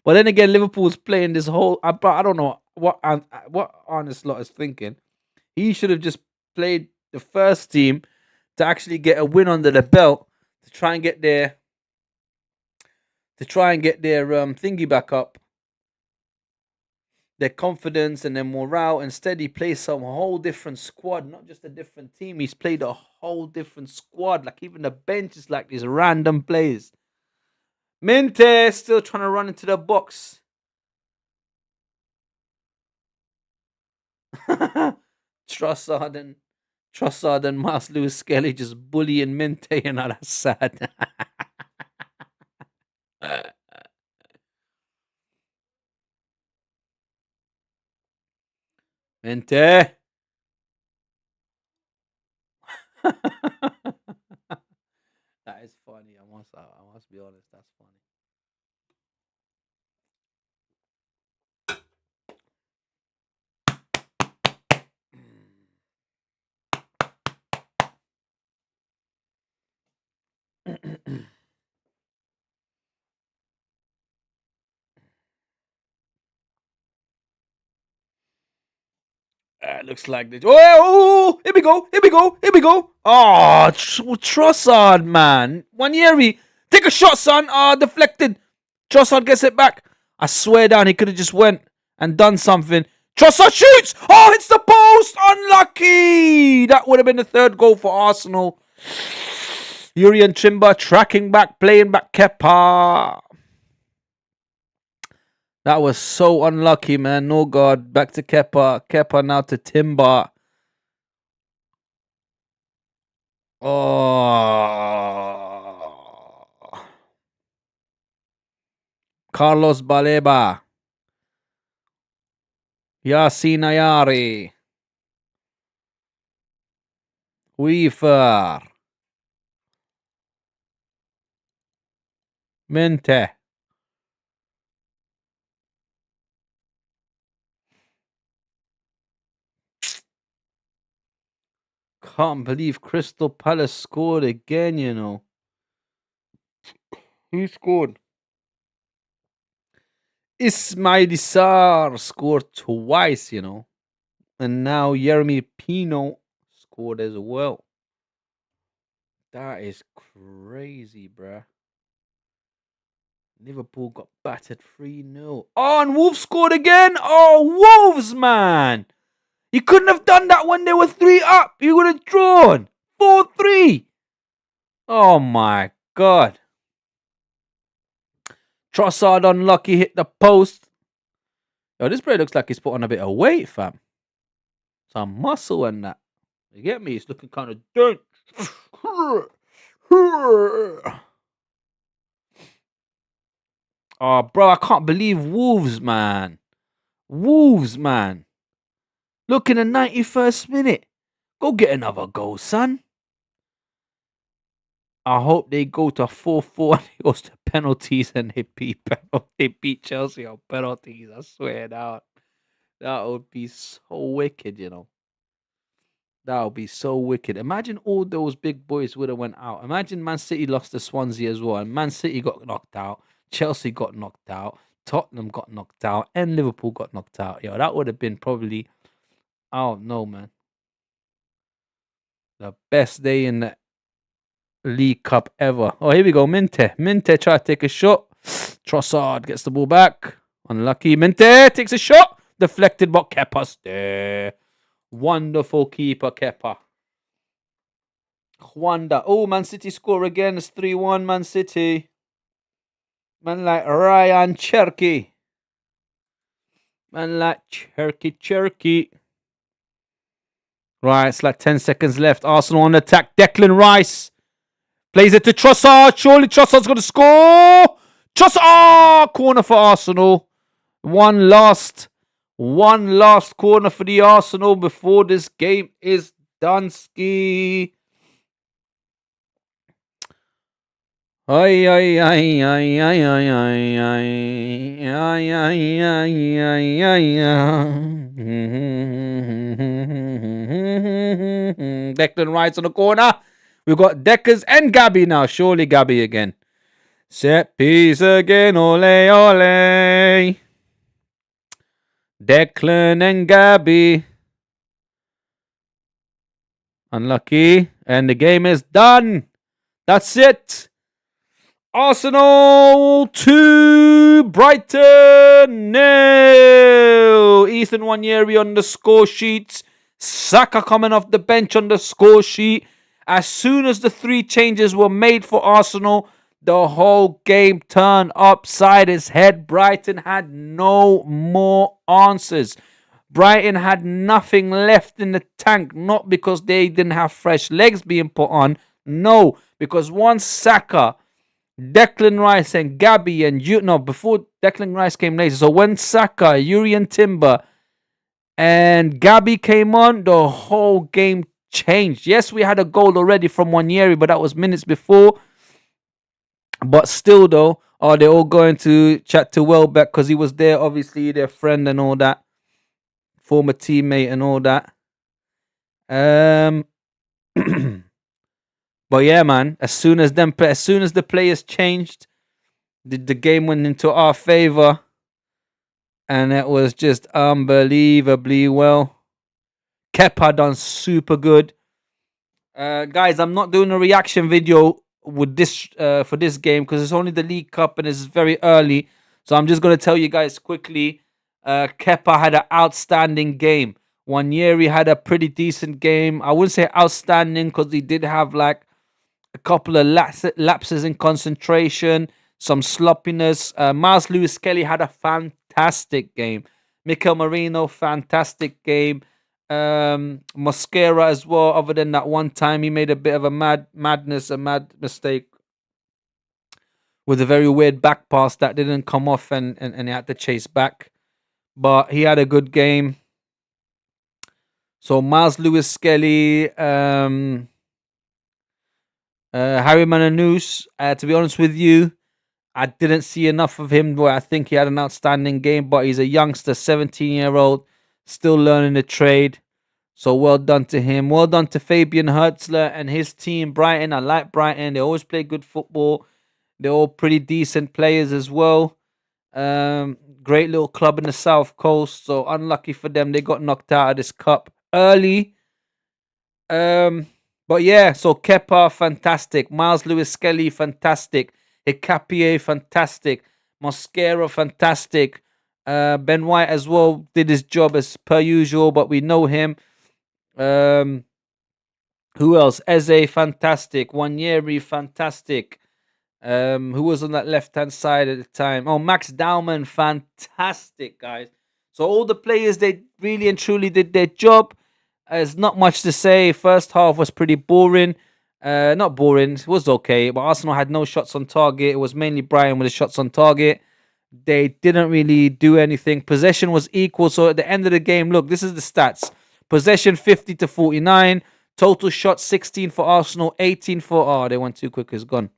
But then again, Liverpool's playing this whole. I don't know what Arne Slot is thinking. He should have just played the first team to actually get a win under the belt to try and get their thingy back up, their confidence and their morale. Instead, he plays some whole different squad, not just a different team. He's played a whole different squad. Like even the bench is like these random players. Minte still trying to run into the box. Trossard and Miles Lewis Skelly just bullying Minte, and that's sad. Minte. That is funny. I must be honest. That's funny. Looks like this. Oh, here we go. Here we go. Here we go. Oh, Trossard, man. Wanyeri. Take a shot, son. Deflected. Trossard gets it back. I swear down, he could have just went and done something. Trossard shoots. Oh, hits the post. Unlucky. That would have been the third goal for Arsenal. Urian Timber tracking back, playing back Kepa. That was so unlucky, man. No God. Back to Kepa. Kepa now to Timber. Oh. Carlos Baleba. Yasin Ayari. Weaver. Mente. Can't believe Crystal Palace scored again, you know. Who scored? Ismail Sarr scored twice, you know. And now Jeremy Pino scored as well. That is crazy, bruh. Liverpool got battered 3-0. Oh, and Wolves scored again. Oh, Wolves, man. You couldn't have done that when they were 3 up. You would have drawn 4-3. Oh, my God. Trossard unlucky, hit the post. Yo, this player looks like he's put on a bit of weight, fam. Some muscle and that. You get me? He's looking kind of dunk. Oh, bro, I can't believe Wolves, man. Wolves, man. Look in the 91st minute. Go get another goal, son. I hope they go to 4-4 and it goes to penalties and they beat Chelsea on penalties. I swear that would be so wicked, you know. That would be so wicked. Imagine all those big boys would have went out. Imagine Man City lost to Swansea as well, and Man City got knocked out. Chelsea got knocked out. Tottenham got knocked out, and Liverpool got knocked out. Yo, that would have been probably, I don't know, man, the best day in the League Cup ever. Oh, here we go. Minte try to take a shot. Trossard gets the ball back. Unlucky. Minte takes a shot. Deflected, but Kepa's there. Wonderful keeper, Kepa. Wonder. Oh, Man City score again. It's 3-1, Man City. Man like Ryan Cherky. Man like Cherky. Right, it's like 10 seconds left. Arsenal on attack. Declan Rice plays it to Trossard. Surely Trossard's going to score. Trossard! Corner for Arsenal. One last corner for the Arsenal before this game is done. Ski. Ay, ay, ay, ay, ay, ay, ay, ay, ay, ay, ay, ay, ay, Declan Rice on the corner. We've got Deckers and Gabby now. Surely Gabby again. Set piece again. Ole, ole. Declan and Gabby. Unlucky. And the game is done. That's it. Arsenal 2, Brighton 0. Ethan Nwaneri on the score sheets. Saka coming off the bench on the score sheet. As soon as the 3 changes were made for Arsenal, the whole game turned upside its head. Brighton had no more answers. Brighton had nothing left in the tank, not because they didn't have fresh legs being put on. No, because once Saka, Declan Rice and Gabby and before Declan Rice came later. So when Saka, Urian Timber and Gabby came on, the whole game changed. Yes, we had a goal already from Nwaneri, but that was minutes before. But still though, they're all going to chat to Welbeck because he was there, obviously their friend and all that. Former teammate and all that. But yeah, man, as soon as the players changed, the game went into our favor, and it was just unbelievably well. Kepa done super good. Guys, I'm not doing a reaction video with this for this game because it's only the League Cup and it's very early. So I'm just gonna tell you guys quickly. Kepa had an outstanding game. Nwaneri had a pretty decent game. I wouldn't say outstanding because he did have like a couple of lapses in concentration, some sloppiness. Miles Lewis-Kelly had a fantastic game. Mikel Merino, fantastic game. Mosquera as well, other than that one time he made a bit of a mad mistake with a very weird back pass that didn't come off and he had to chase back. But he had a good game. So Miles Lewis-Kelly, Harry Mananous, to be honest with you, I didn't see enough of him where I think he had an outstanding game, but he's a youngster, 17-year-old, still learning the trade. So well done to him. Well done to Fabian Hertzler and his team, Brighton. I like Brighton. They always play good football. They're all pretty decent players as well. Great little club in the South Coast. So unlucky for them. They got knocked out of this cup early. But yeah, so Kepa, fantastic. Miles Lewis Skelly, fantastic. Hicapie, fantastic. Mosquera, fantastic. Ben White as well did his job as per usual, but we know him. Who else? Eze, fantastic. Wanyeri, fantastic. Who was on that left hand side at the time? Oh, Max Dowman, fantastic, guys. So all the players, they really and truly did their job. There's not much to say. First half was pretty boring. Not boring. It was okay, but Arsenal had no shots on target. It was mainly Brighton with the shots on target. They didn't really do anything. Possession was equal. So at the end of the game, look, this is the stats. Possession 50 to 49. Total shots 16 for Arsenal, 18 for... Oh, they went too quick. It's gone.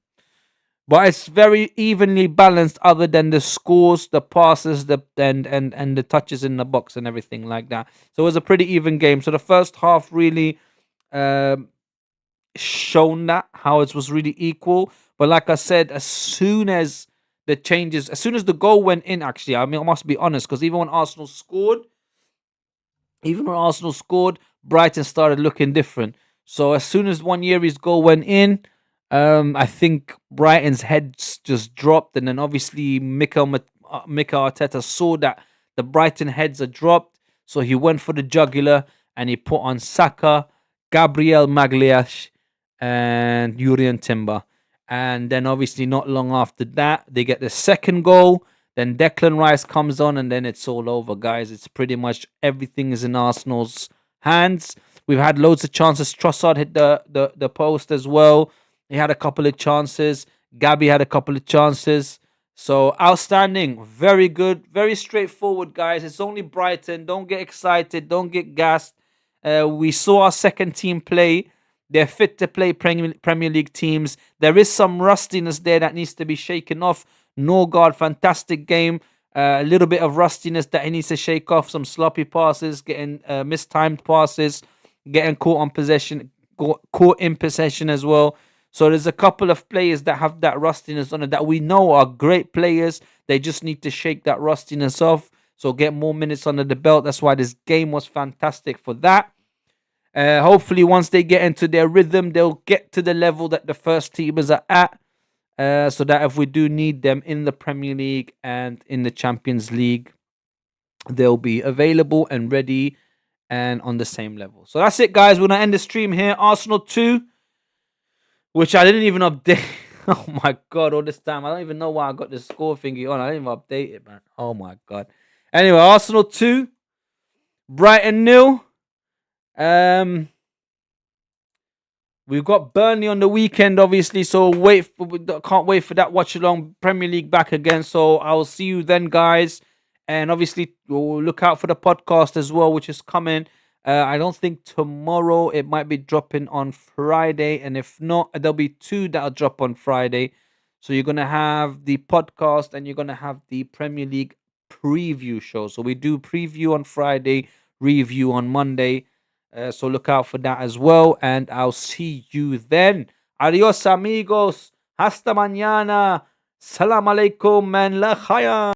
But it's very evenly balanced other than the scores, the passes, and the touches in the box and everything like that. So it was a pretty even game. So the first half really shown that, how it was really equal. But like I said, as soon as the goal went in, actually, I mean, I must be honest, because even when Arsenal scored, Brighton started looking different. So as soon as Wanyeri's goal went in, I think Brighton's heads just dropped, and then obviously Mikel Arteta saw that the Brighton heads are dropped, so he went for the jugular and he put on Saka, Gabriel Magalhaes, and Jurrien Timber. And then obviously not long after that, they get the second goal. Then Declan Rice comes on, and then it's all over, guys. It's pretty much everything is in Arsenal's hands. We've had loads of chances. Trossard hit the post as well. He had a couple of chances. Gabby had a couple of chances. So outstanding. Very good. Very straightforward, guys. It's only Brighton. Don't get excited. Don't get gassed. We saw our second team play. They're fit to play Premier League teams. There is some rustiness there that needs to be shaken off. Norgard, fantastic game. A little bit of rustiness that he needs to shake off. Some sloppy passes, getting mistimed passes, getting caught in possession as well. So there's a couple of players that have that rustiness on it that we know are great players. They just need to shake that rustiness off. So get more minutes under the belt. That's why this game was fantastic for that. Hopefully once they get into their rhythm, they'll get to the level that the first teamers are at. So that if we do need them in the Premier League and in the Champions League, they'll be available and ready and on the same level. So that's it, guys. We're going to end the stream here. Arsenal 2. Which I didn't even update. Oh my god, all this time. I don't even know why I got this score thingy on. I didn't even update it, man. Oh my god. Anyway, Arsenal 2. Brighton 0. We've got Burnley on the weekend, obviously. So can't wait for that watch along. Premier League back again. So I'll see you then, guys. And obviously, we'll look out for the podcast as well, which is coming. I don't think tomorrow. It might be dropping on Friday, and if not, there'll be 2 that'll drop on Friday. So you're gonna have the podcast and you're gonna have the Premier League preview show. So we do preview on Friday, review on Monday. So look out for that as well, and I'll see you then. Adios, amigos. Hasta mañana. Salam alaikum and la khaya.